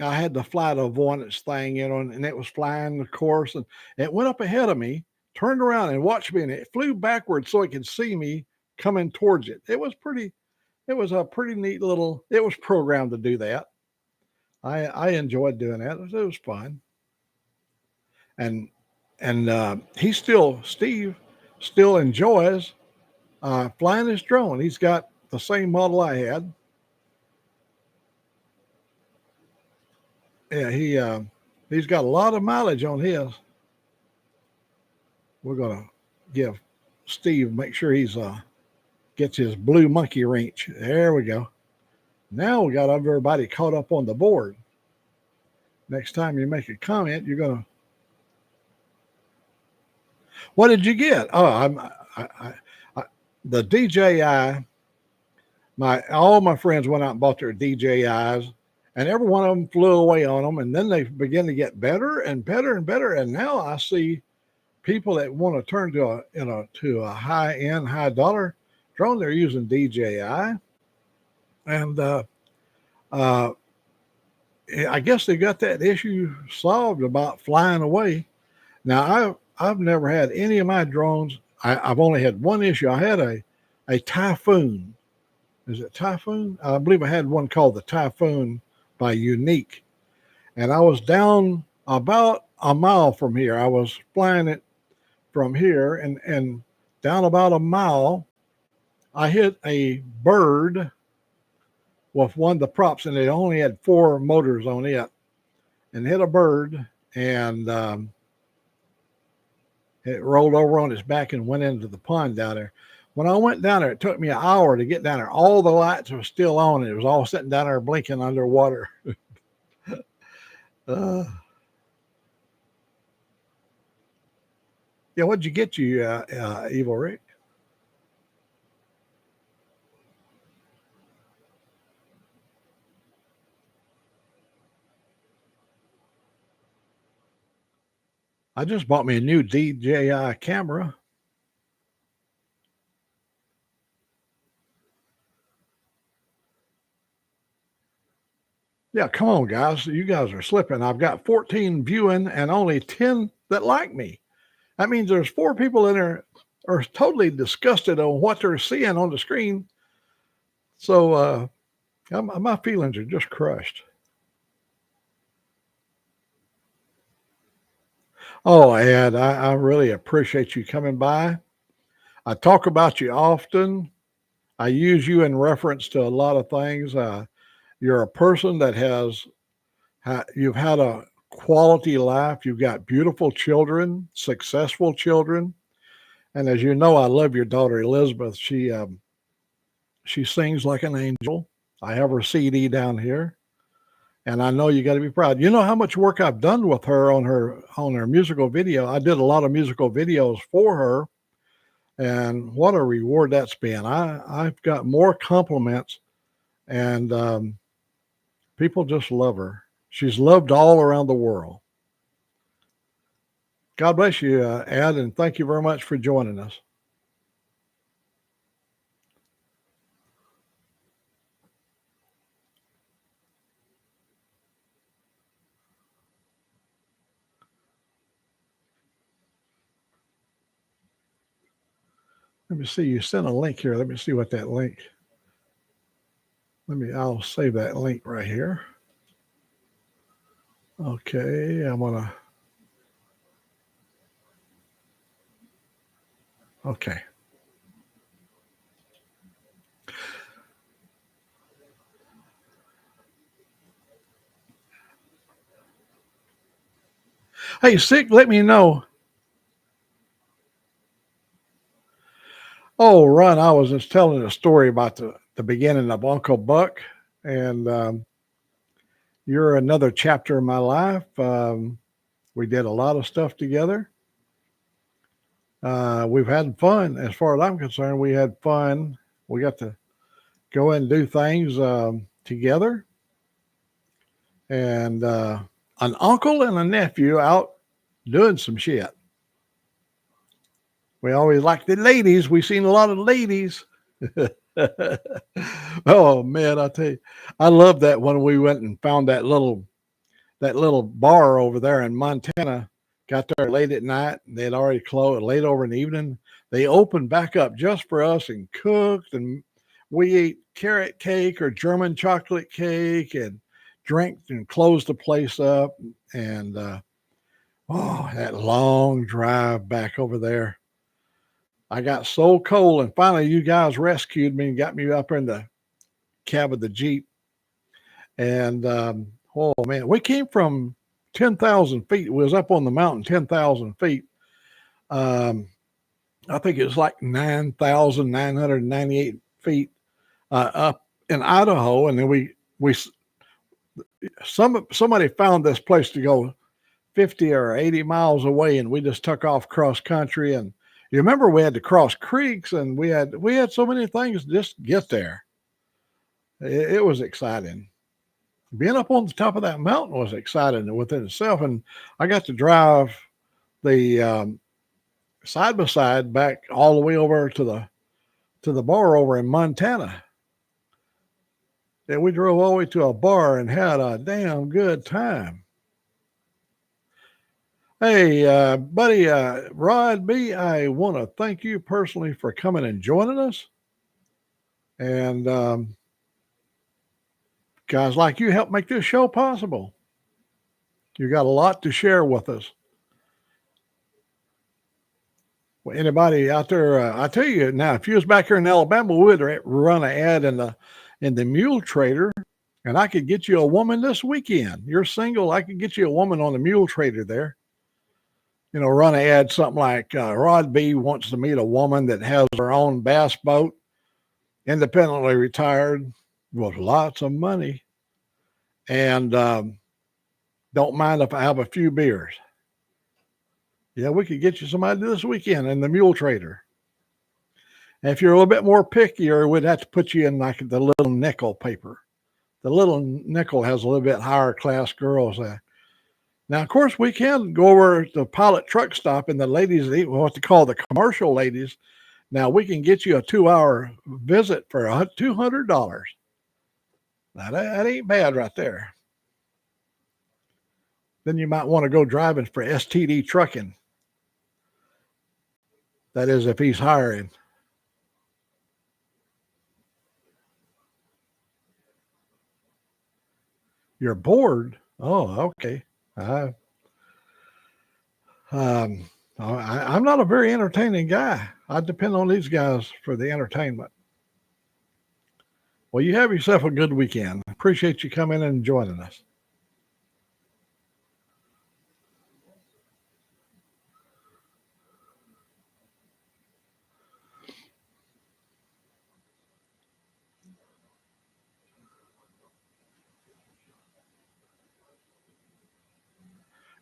I had the flight avoidance thing, and it was flying the course, and it went up ahead of me, turned around and watched me, and it flew backwards so it could see me coming towards it. It was a pretty neat little, it was programmed to do that. I enjoyed doing that. It was fun. And Steve still enjoys flying his drone. He's got the same model I had. Yeah, he's got a lot of mileage on his. We're gonna give Steve, make sure he's gets his blue monkey wrench. There we go. Now we got everybody caught up on the board. Next time you make a comment, you're gonna. What did you get? Oh, the DJI. All my friends went out and bought their DJIs, and every one of them flew away on them. And then they began to get better and better and better. And now I see people that want to turn to a high-end, high-dollar drone. They're using DJI, and I guess they got that issue solved about flying away. Now I've never had any of my drones. I've only had one issue. I had a Typhoon. Is it Typhoon? I believe I had one called the Typhoon by Unique. And I was down about a mile from here. I was flying it from here and down about a mile. I hit a bird with one of the props, and it only had 4 motors on it, and hit a bird, and it rolled over on its back and went into the pond down there. When I went down there, it took me an hour to get down there. All the lights were still on. And it was all sitting down there blinking underwater. Yeah, what'd you get Evil Rick? I just bought me a new DJI camera. Yeah, come on, guys. You guys are slipping. I've got 14 viewing and only 10 that like me. That means there's 4 people in there are totally disgusted on what they're seeing on the screen. So my feelings are just crushed. Oh, Ed, I really appreciate you coming by. I talk about you often. I use you in reference to a lot of things. You're a person that you've had a quality life. You've got beautiful children, successful children. And as you know, I love your daughter, Elizabeth. She sings like an angel. I have her CD down here. And I know you got to be proud. You know how much work I've done with her on her musical video. I did a lot of musical videos for her, and what a reward that's been. I've got more compliments, and People just love her. She's loved all around the world. God bless you, Ed, and thank you very much for joining us. Let me see. You sent a link here. Let me see what that link. I'll save that link right here. Okay, I'm gonna. Okay. Hey, Sick, let me know. Oh, Ron, I was just telling a story about the beginning of Uncle Buck, and you're another chapter in my life. We did a lot of stuff together. We've had fun. As far as I'm concerned, we had fun. We got to go and do things together. And an uncle and a nephew out doing some shit. We always like the ladies. We've seen a lot of ladies. Oh man, I tell you, I love that when we went and found that little bar over there in Montana. Got there late at night. And they'd already closed late over in the evening. They opened back up just for us and cooked, and we ate carrot cake or German chocolate cake and drank and closed the place up. And oh, that long drive back over there. I got so cold, and finally you guys rescued me and got me up in the cab of the Jeep. And oh man, we came from 10,000 feet. It was up on the mountain, 10,000 feet. I think it was like 9,998 feet up in Idaho. And then somebody found this place to go 50 or 80 miles away, and we just took off cross country. And you remember we had to cross creeks, and we had so many things just to get there. It was exciting. Being up on the top of that mountain was exciting within itself. And I got to drive the side by side back all the way over to the bar over in Montana. And we drove all the way to a bar and had a damn good time. Hey, buddy, Rod B., I want to thank you personally for coming and joining us. And guys like you help make this show possible. You got a lot to share with us. Well, anybody out there, I tell you now, if you was back here in Alabama, we would run an ad in the Mule Trader, and I could get you a woman this weekend. You're single, I could get you a woman on the Mule Trader there. You know, run an ad, something like Rod B. wants to meet a woman that has her own bass boat, independently retired, with lots of money, and don't mind if I have a few beers. Yeah, we could get you somebody this weekend in the Mule Trader. And if you're a little bit more pickier, we'd have to put you in like the Little Nickel paper. The Little Nickel has a little bit higher class girls. Now, of course, we can go over to the Pilot Truck Stop, and the ladies, what they call the commercial ladies. Now, we can get you a 2-hour visit for $200. Now, that ain't bad right there. Then you might want to go driving for STD Trucking. That is, if he's hiring. You're bored? Oh, okay. I'm not a very entertaining guy. I depend on these guys for the entertainment. Well, you have yourself a good weekend. Appreciate you coming in and joining us.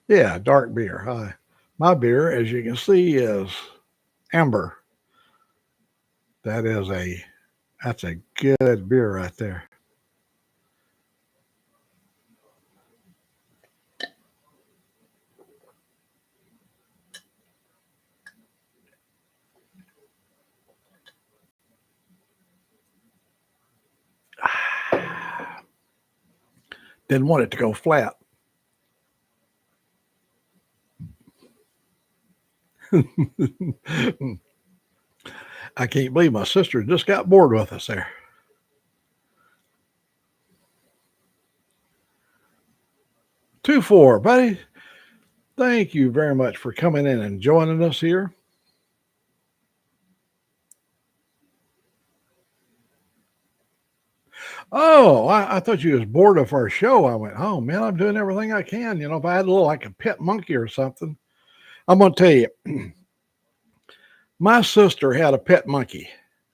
Yeah, dark beer. My beer, as you can see, is amber. That's a good beer right there. Didn't want it to go flat. I can't believe my sister just got bored with us there. Two four, buddy. Thank you very much for coming in and joining us here. Oh, I thought you was bored of our show. I went, oh man, I'm doing everything I can. You know, if I had a little like a pet monkey or something, I'm gonna tell you, my sister had a pet monkey.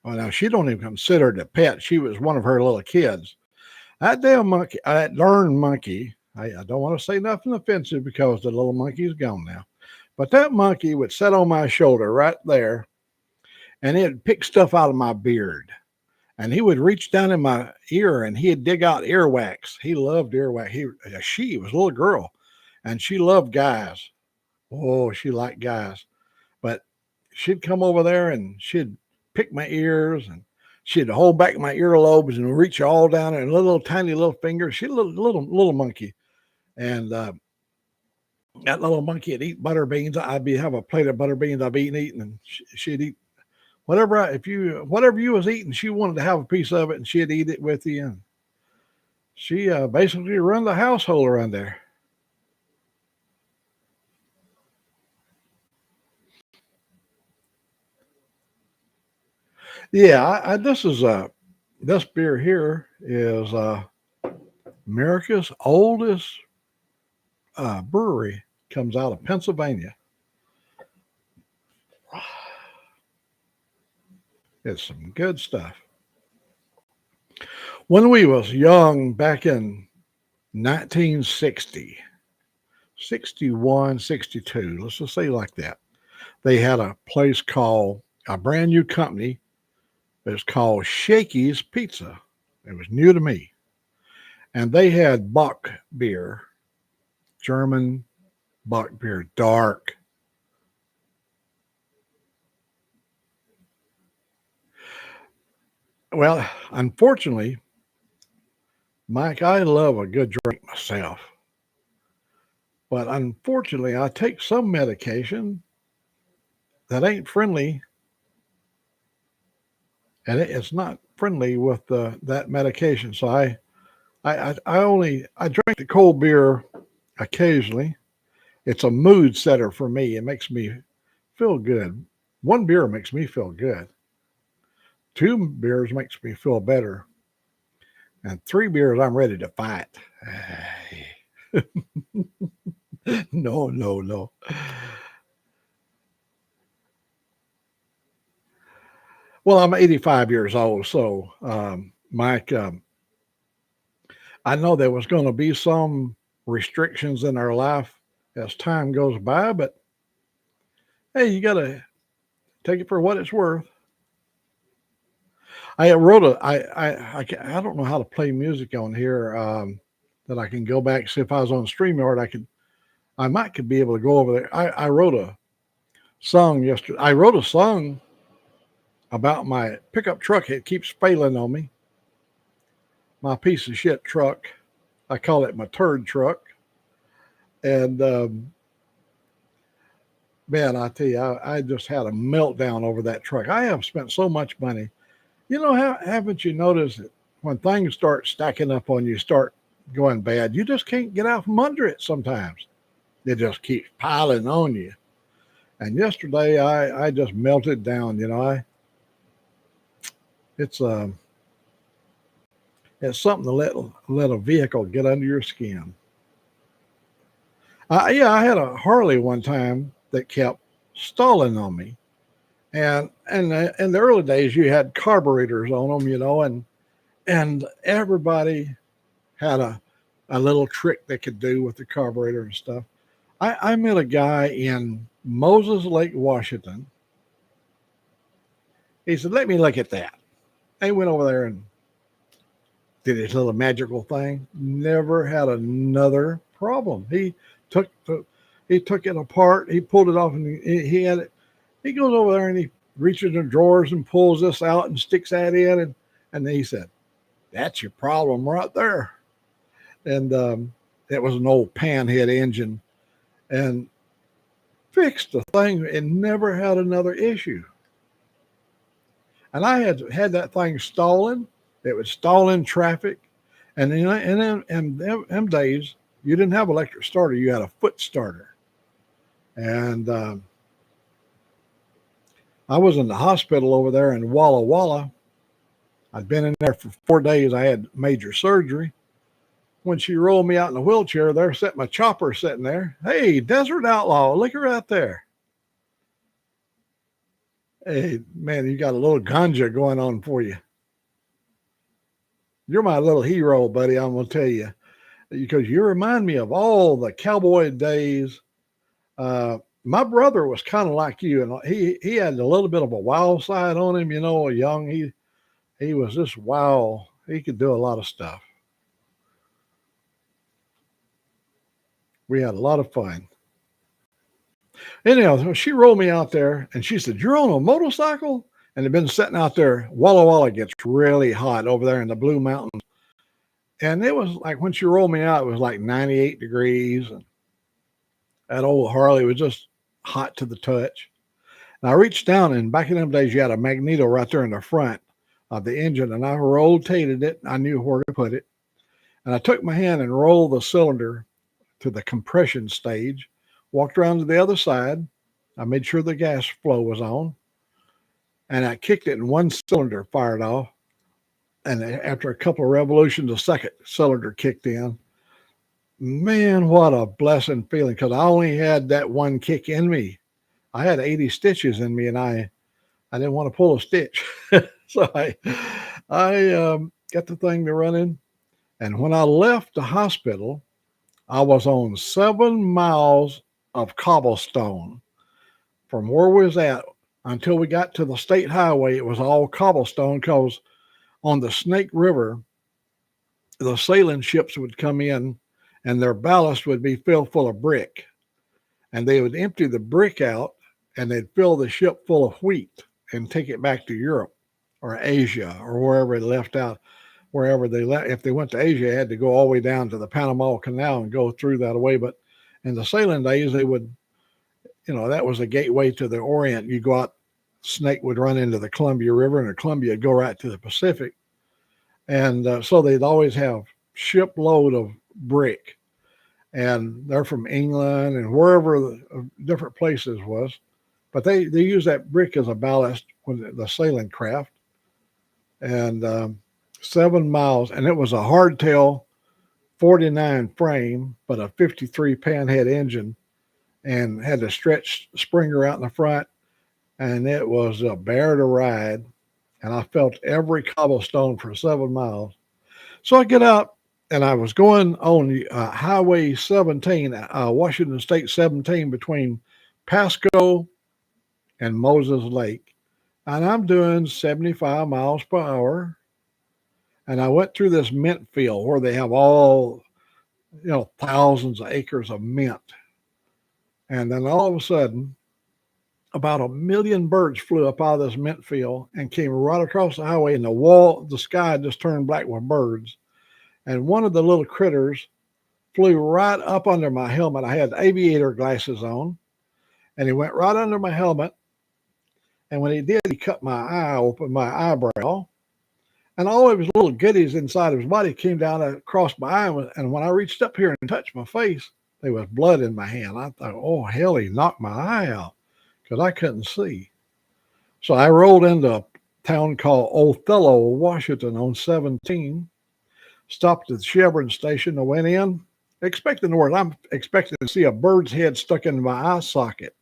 Well, now she don't even consider it a pet. She was one of her little kids. That damn monkey, that darn monkey. I don't want to say nothing offensive because the little monkey's gone now. But that monkey would sit on my shoulder right there, and it'd pick stuff out of my beard. And he would reach down in my ear and he'd dig out earwax. He loved earwax. She was a little girl and she loved guys. Oh, she liked guys. But she'd come over there and she'd pick my ears and she'd hold back my earlobes and reach all down in little tiny little fingers. She's a little monkey. And that little monkey would eat butter beans. I'd have a plate of butter beans I'd be eating and she'd eat whatever you was eating, she wanted to have a piece of it and she'd eat it with you. And she basically run the household around there. Yeah, this beer here is America's oldest brewery. Comes out of Pennsylvania. It's some good stuff. When we was young, back in 1960, 61, 62, let's just say like that, they had a place called, a brand new company. It was called Shakey's Pizza. It was new to me. And they had Bock beer, German Bock beer, dark. Well, unfortunately, Mike, I love a good drink myself. But unfortunately, I take some medication that ain't friendly, and it's not friendly with that medication. So I drink the cold beer occasionally. It's a mood setter for me. It makes me feel good. One beer makes me feel good. 2 beers makes me feel better. And 3 beers, I'm ready to fight. No. Well, I'm 85 years old. So, Mike, I know there was going to be some restrictions in our life as time goes by, but hey, you got to take it for what it's worth. I don't know how to play music on here that I can go back. See if I was on StreamYard, I might could be able to go over there. I wrote a song yesterday. I wrote a song about my pickup truck. It keeps failing on me. My piece of shit truck. I call it my turd truck. And man, I tell you, I just had a meltdown over that truck. I have spent so much money. You know, haven't you noticed that when things start stacking up on you, start going bad, you just can't get out from under it sometimes. It just keeps piling on you. And yesterday, I just melted down. You know, it's something to let a vehicle get under your skin. I had a Harley one time that kept stalling on me. And in the early days, you had carburetors on them, you know, and everybody had a little trick they could do with the carburetor and stuff. I met a guy in Moses Lake, Washington. He said, "Let me look at that." He went over there and did his little magical thing. Never had another problem. He took it apart. He pulled it off, and he had it. He goes over there and he reaches in drawers and pulls this out and sticks that in. And then he said, "That's your problem right there." and it was an old panhead engine, and fixed the thing and never had another issue. And I had that thing stalling. It would stall in traffic. And in them days, you didn't have electric starter. You had a foot starter. And I was in the hospital over there in Walla Walla. I'd been in there for 4 days. I had major surgery. When she rolled me out in a wheelchair, there sat my chopper sitting there. Hey, Desert Outlaw, look her out there. Hey, man, you got a little ganja going on for you. You're my little hero, buddy, I'm going to tell you. Because you remind me of all the cowboy days. My brother was kind of like you, and he had a little bit of a wild side on him, young. He was just wild. He could do a lot of stuff. We had a lot of fun. Anyhow, she rolled me out there and she said, "You're on a motorcycle?" And they've been sitting out there. Walla Walla gets really hot over there in the Blue Mountains. And it was like when she rolled me out, it was like 98 degrees. And that old Harley was just hot to the touch. And I reached down, and back in them days, you had a magneto right there in the front of the engine. And I rotated it. I knew where to put it. And I took my hand and rolled the cylinder to the compression stage, walked around to the other side. I made sure the gas flow was on, and I kicked it, and one cylinder fired off. And after a couple of revolutions, the second cylinder kicked in. Man, what a blessing feeling, because I only had that one kick in me. I had 80 stitches in me, and I didn't want to pull a stitch. So I got the thing to running. And when I left the hospital, I was on 7 miles of cobblestone from where we was at until we got to the state highway. It was all cobblestone because on the Snake River, the sailing ships would come in and their ballast would be filled full of brick. And they would empty the brick out and they'd fill the ship full of wheat and take it back to Europe or Asia or wherever it left out. Wherever they left, if they went to Asia, they had to go all the way down to the Panama Canal and go through that way. But in the sailing days, they would, that was a gateway to the Orient. You go out, Snake would run into the Columbia River, and the Columbia would go right to the Pacific. And so they'd always have shipload of brick. And they're from England and wherever the different places was. But they use that brick as a ballast when the sailing craft. And 7 miles, and it was a hardtail 49 frame, but a 53 panhead engine, and had a stretch springer out in the front, and it was a bear to ride. And I felt every cobblestone for 7 miles. So I get out, and I was going on Highway 17, Washington State 17, between Pasco and Moses Lake, and I'm doing 75 miles per hour. And I went through this mint field where they have all, thousands of acres of mint. And then all of a sudden, about 1 million birds flew up out of this mint field and came right across the highway, and the sky just turned black with birds. And one of the little critters flew right up under my helmet. I had aviator glasses on, and he went right under my helmet. And when he did, he cut my eye open, my eyebrow. And all of his little goodies inside of his body came down across my eye. And when I reached up here and touched my face, there was blood in my hand. I thought, oh, hell, he knocked my eye out because I couldn't see. So I rolled into a town called Othello, Washington on 17, stopped at the Chevron station. I went in, expecting the word. I'm expecting to see a bird's head stuck in my eye socket.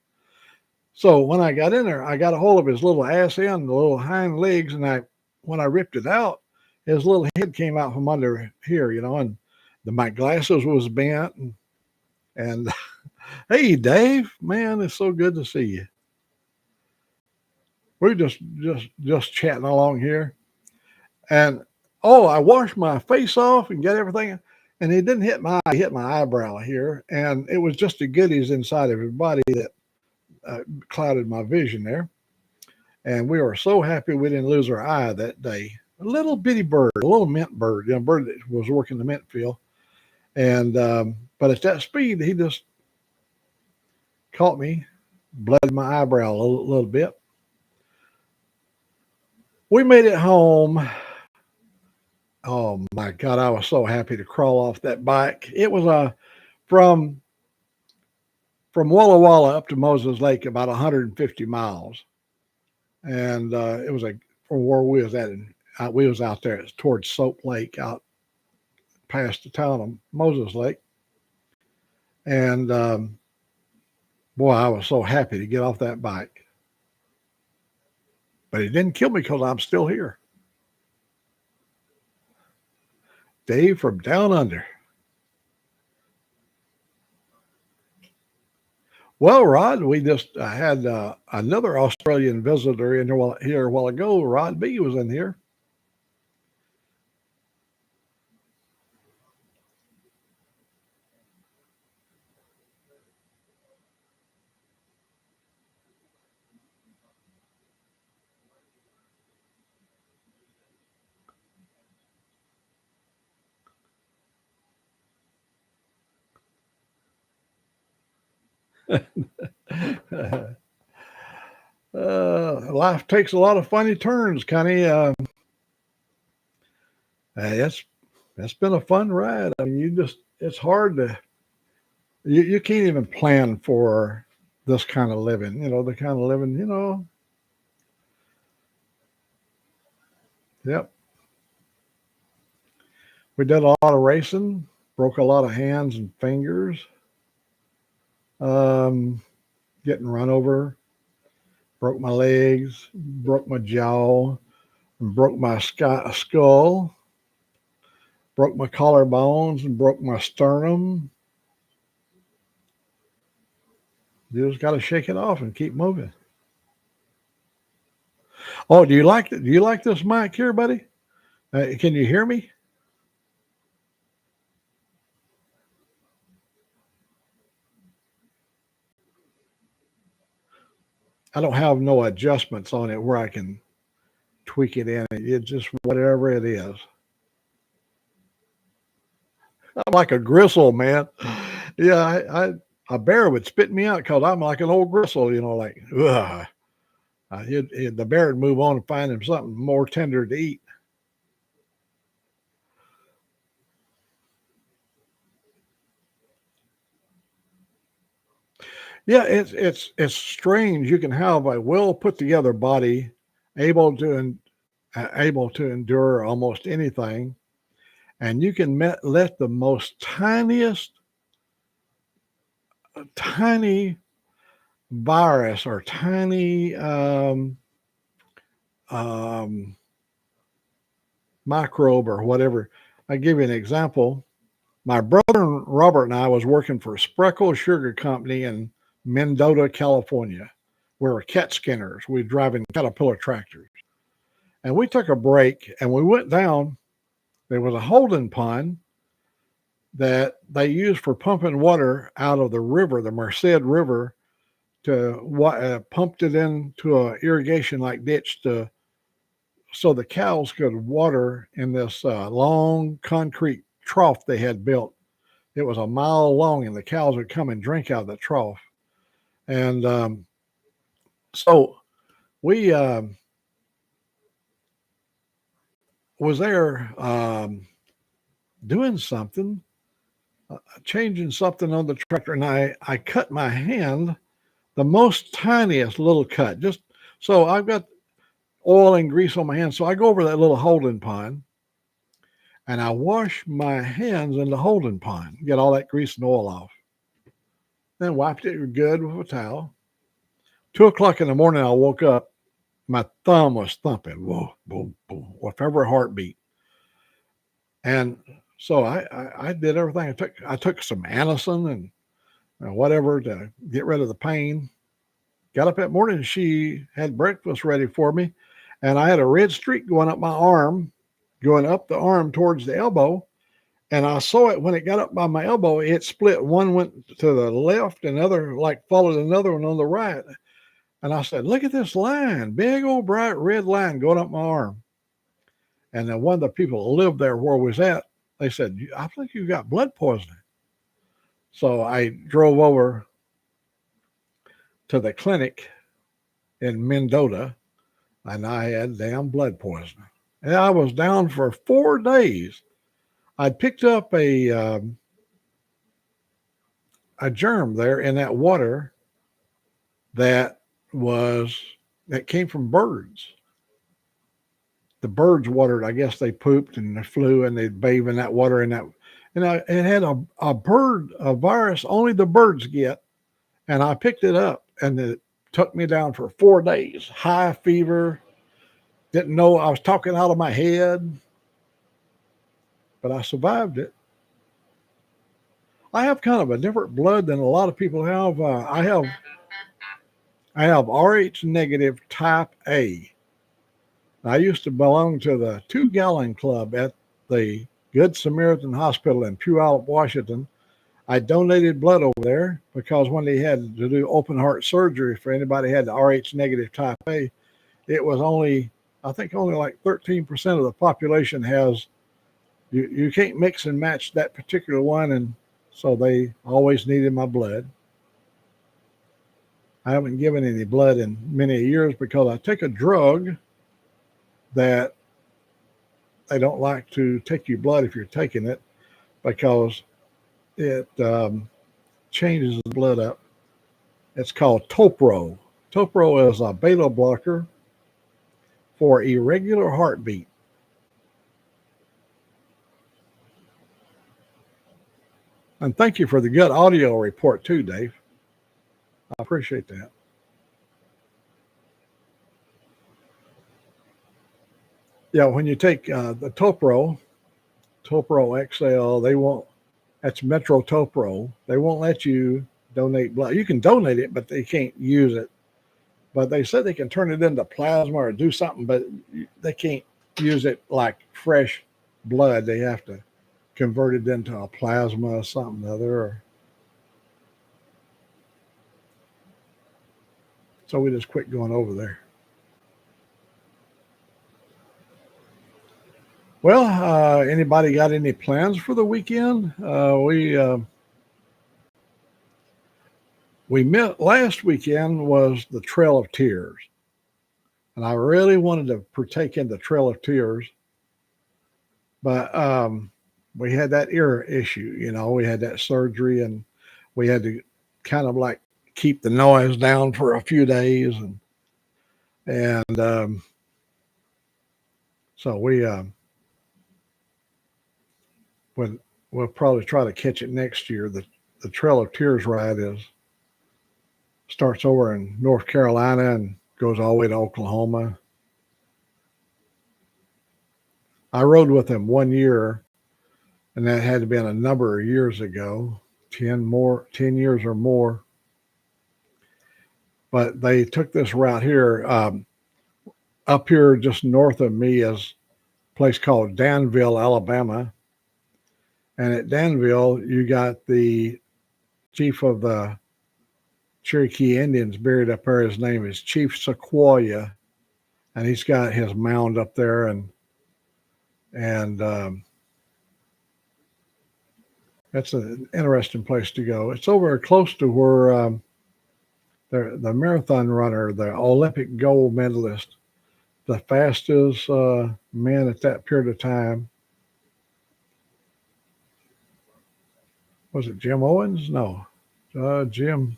So when I got in there, I got a hold of his little ass end, the little hind legs, and when I ripped it out, his little head came out from under here, and my glasses was bent. And hey, Dave, man, it's so good to see you. We're just chatting along here. And, I washed my face off and got everything. And it didn't hit my eye, it hit my eyebrow here. And it was just the goodies inside of his body that clouded my vision there. And we were so happy we didn't lose our eye that day. A little bitty bird, a little mint bird, a bird that was working the mint field. And but at that speed, he just caught me, bled my eyebrow a little bit. We made it home. Oh my God, I was so happy to crawl off that bike. It was from Walla Walla up to Moses Lake, about 150 miles, and it was from where we was at. We was out there towards Soap Lake, out past the town of Moses Lake, and boy, I was so happy to get off that bike. But it didn't kill me because I'm still here. Dave from Down Under. Well, Rod, we just had another Australian visitor in here a while ago. Rod B was in here. Life takes a lot of funny turns, Connie. It's been a fun ride. I mean, it's hard to, you can't even plan for this kind of living, the kind of living, Yep. We did a lot of racing, broke a lot of hands and fingers, getting run over, broke my legs, broke my jaw, and broke my skull, broke my collarbones, and broke my sternum. You just got to shake it off and keep moving. Oh, do you like this mic here, buddy? Can you hear me? I don't have no adjustments on it where I can tweak it in. It's just whatever it is. I'm like a gristle, man. Yeah, a bear would spit me out because I'm like an old gristle, like, ugh. The bear would move on and find him something more tender to eat. Yeah, it's strange. You can have a well put together body, able to endure almost anything, and you can let the most tiny virus or tiny microbe or whatever. I give you an example. My brother Robert and I was working for Spreckle Sugar Company in Mendota, California. We were cat skinners. We were driving Caterpillar tractors. And we took a break and we went down. There was a holding pond that they used for pumping water out of the river, the Merced River, to pumped it into an irrigation like ditch so the cows could water in this long concrete trough they had built. It was a mile long, and the cows would come and drink out of the trough. And so we was there doing something, changing something on the tractor, and I cut my hand, the most tiniest little cut. Just so I've got oil and grease on my hands, so I go over that little holding pond, and I wash my hands in the holding pond, get all that grease and oil off. Then wiped it good with a towel. 2:00 in the morning, I woke up. My thumb was thumping, whoa, boom, boom, with every heartbeat. And so I did everything. I took some Anacin and whatever to get rid of the pain. Got up that morning, she had breakfast ready for me, and I had a red streak going up my arm, going up the arm towards the elbow. And I saw it when it got up by my elbow, it split. One went to the left, another like followed another one on the right. And I said, look at this line, big old bright red line going up my arm. And then one of the people that lived there where we was at They said, I think you got blood poisoning. So I drove over to the clinic in Mendota, and I had damn blood poisoning. And I was down for 4 days. I'd picked up a germ there in that water that came from birds. The birds watered. I guess they pooped and they flew and they'd bathe in that water it had a virus only the birds get, and I picked it up and it took me down for 4 days. High fever. Didn't know I was talking out of my head, but I survived it. I have kind of a different blood than a lot of people have. I have Rh negative type A. I used to belong to the 2-gallon club at the Good Samaritan Hospital in Puyallup, Washington. I donated blood over there because when they had to do open heart surgery for anybody who had the Rh negative type A, it was only like 13% of the population has. You can't mix and match that particular one, and so they always needed my blood. I haven't given any blood in many years because I take a drug that they don't like to take your blood if you're taking it because it changes the blood up. It's called Topro. Topro is a beta blocker for irregular heartbeat. And thank you for the good audio report too, Dave. I appreciate that. Yeah, when you take the Topro XL, that's Metro Topro. They won't let you donate blood. You can donate it, but they can't use it. But they said they can turn it into plasma or do something, but they can't use it like fresh blood. They have to convert it into a plasma or something other. So we just quit going over there. Well, anybody got any plans for the weekend? We met last weekend was the Trail of Tears, and I really wanted to partake in the Trail of Tears, but we had that ear issue. We had that surgery, and we had to kind of like keep the noise down for a few days, and so we'll probably try to catch it next year. The Trail of Tears ride starts over in North Carolina and goes all the way to Oklahoma. I rode with them 1 year, and that had to been a number of years ago, 10 years or more. But they took this route here. Up here just north of me is a place called Danville, Alabama. And at Danville, you got the chief of the Cherokee Indians buried up there. His name is Chief Sequoyah, and he's got his mound up there, and that's an interesting place to go. It's over close to where the marathon runner, the Olympic gold medalist, the fastest man at that period of time. Was it Jim Owens? No, Jim.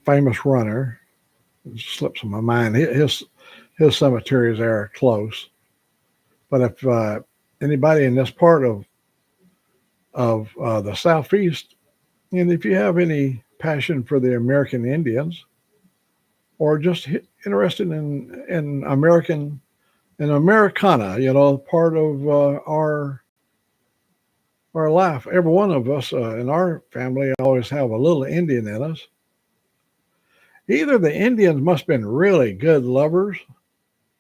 Famous runner. It slips my mind. His cemetery is there close. But if anybody in this part of the Southeast, and if you have any passion for the American Indians, or just interested in Americana, part of our life. Every one of us in our family always have a little Indian in us. Either the Indians must have been really good lovers,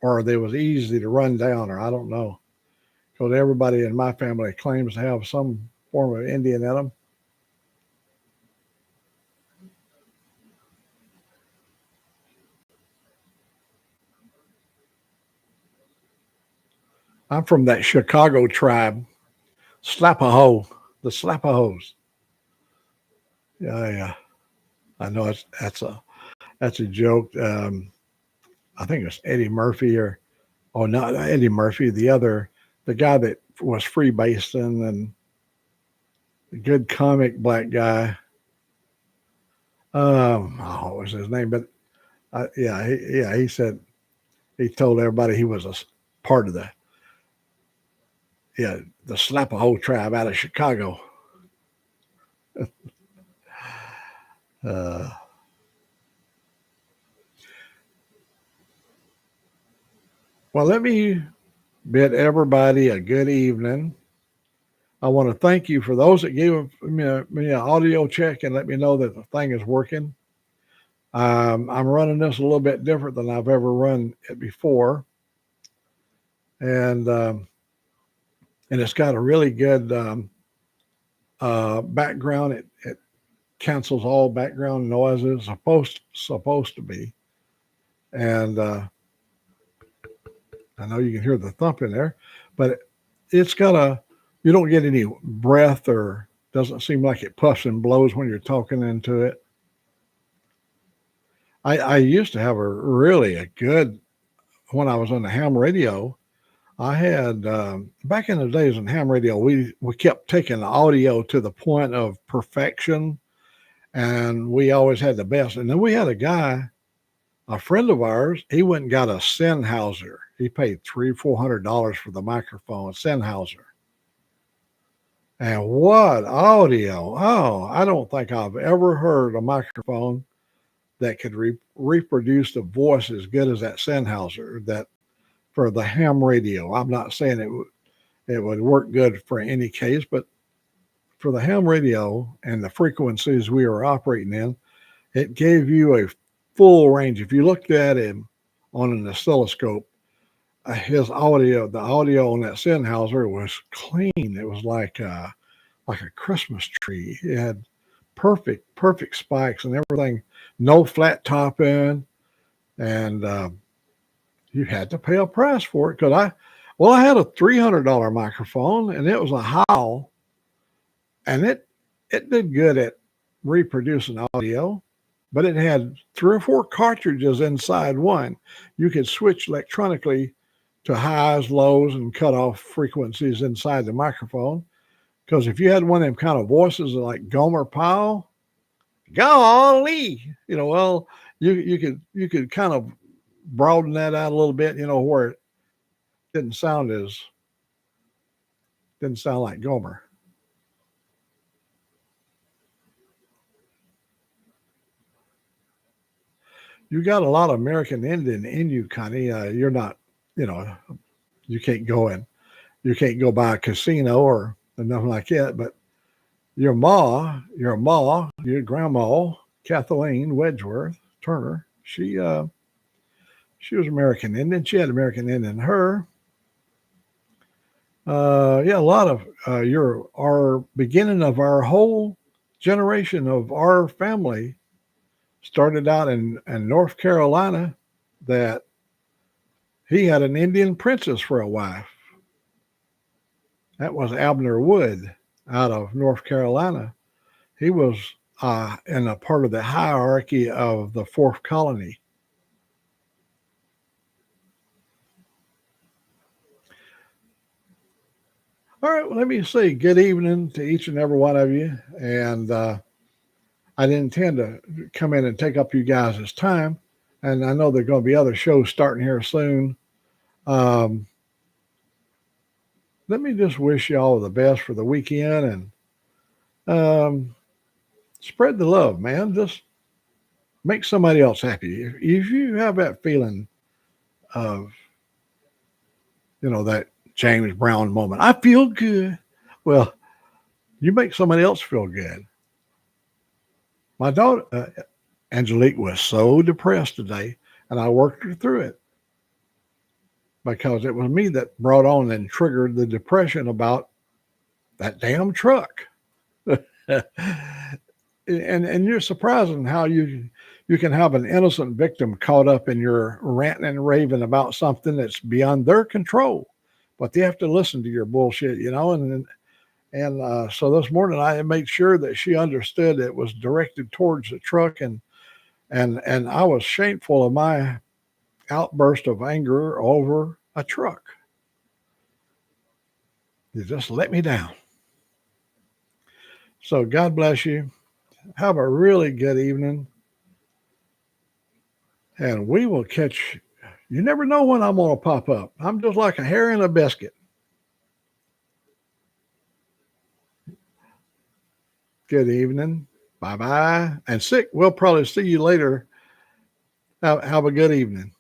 or they was easy to run down, or I don't know. Because everybody in my family claims to have some form of Indian in them. I'm from that Chicago tribe, Slapaho, the Slapahos. Yeah, yeah. I know that's a joke. I think it's Eddie Murphy or not Eddie Murphy, the guy that was freebasing and the good comic black guy. What was his name? But he said he told everybody he was a part of the Slapaho tribe out of Chicago. Uh, well, let me bid everybody a good evening. I want to thank you for those that gave me an audio check and let me know that the thing is working. I'm running this a little bit different than I've ever run it before, and it's got a really good background. It cancels all background noises. Supposed to be, and I know you can hear the thump in there, but it's got you don't get any breath or doesn't seem like it puffs and blows when you're talking into it. I used to have a good, when I was on the ham radio, I had, back in the days in ham radio, we kept taking the audio to the point of perfection, and we always had the best. And then we had a friend of ours, he went and got a Sennheiser. He paid $300-400 for the microphone, Sennheiser. And what audio! Oh, I don't think I've ever heard a microphone that could reproduce the voice as good as that Sennheiser. That for the ham radio. I'm not saying it would work good for any case, but for the ham radio and the frequencies we were operating in, it gave you a full range. If you looked at him on an oscilloscope, the audio on that Sennheiser was clean. It was like a Christmas tree. It had perfect spikes and everything. No flat topping, and you had to pay a price for it because I had a $300 microphone and it was a Howl, and it did good at reproducing audio. But it had 3 or 4 cartridges inside one. You could switch electronically to highs, lows, and cut off frequencies inside the microphone. Because if you had one of them kind of voices like Gomer Pyle, golly, well, you could kind of broaden that out a little bit, where it didn't sound like Gomer. You got a lot of American Indian in you, Connie. You're not, you can't go by a casino or nothing like that. But your grandma, Kathleen Wedgeworth Turner, she was American Indian. She had American Indian in her. A lot of our beginning of our whole generation of our family started out in North Carolina, that he had an Indian princess for a wife. That was Abner Wood out of North Carolina. He was in a part of the hierarchy of the fourth colony. All right, well, let me say good evening to each and every one of you. And I didn't intend to come in and take up you guys' time. And I know there are going to be other shows starting here soon. Let me just wish you all the best for the weekend and spread the love, man. Just make somebody else happy. If you have that feeling of, that James Brown moment, I feel good. Well, you make somebody else feel good. My daughter, Angelique, was so depressed today, and I worked her through it because it was me that brought on and triggered the depression about that damn truck. and you're surprising how you can have an innocent victim caught up in your ranting and raving about something that's beyond their control. but they have to listen to your bullshit, you know. And so this morning I made sure that she understood it was directed towards the truck, and I was shameful of my outburst of anger over a truck. You just let me down. So God bless you. Have a really good evening. And we will catch. You never know when I'm going to pop up. I'm just like a hair in a biscuit. Good evening. Bye-bye. And Sick, we'll probably see you later. Have a good evening.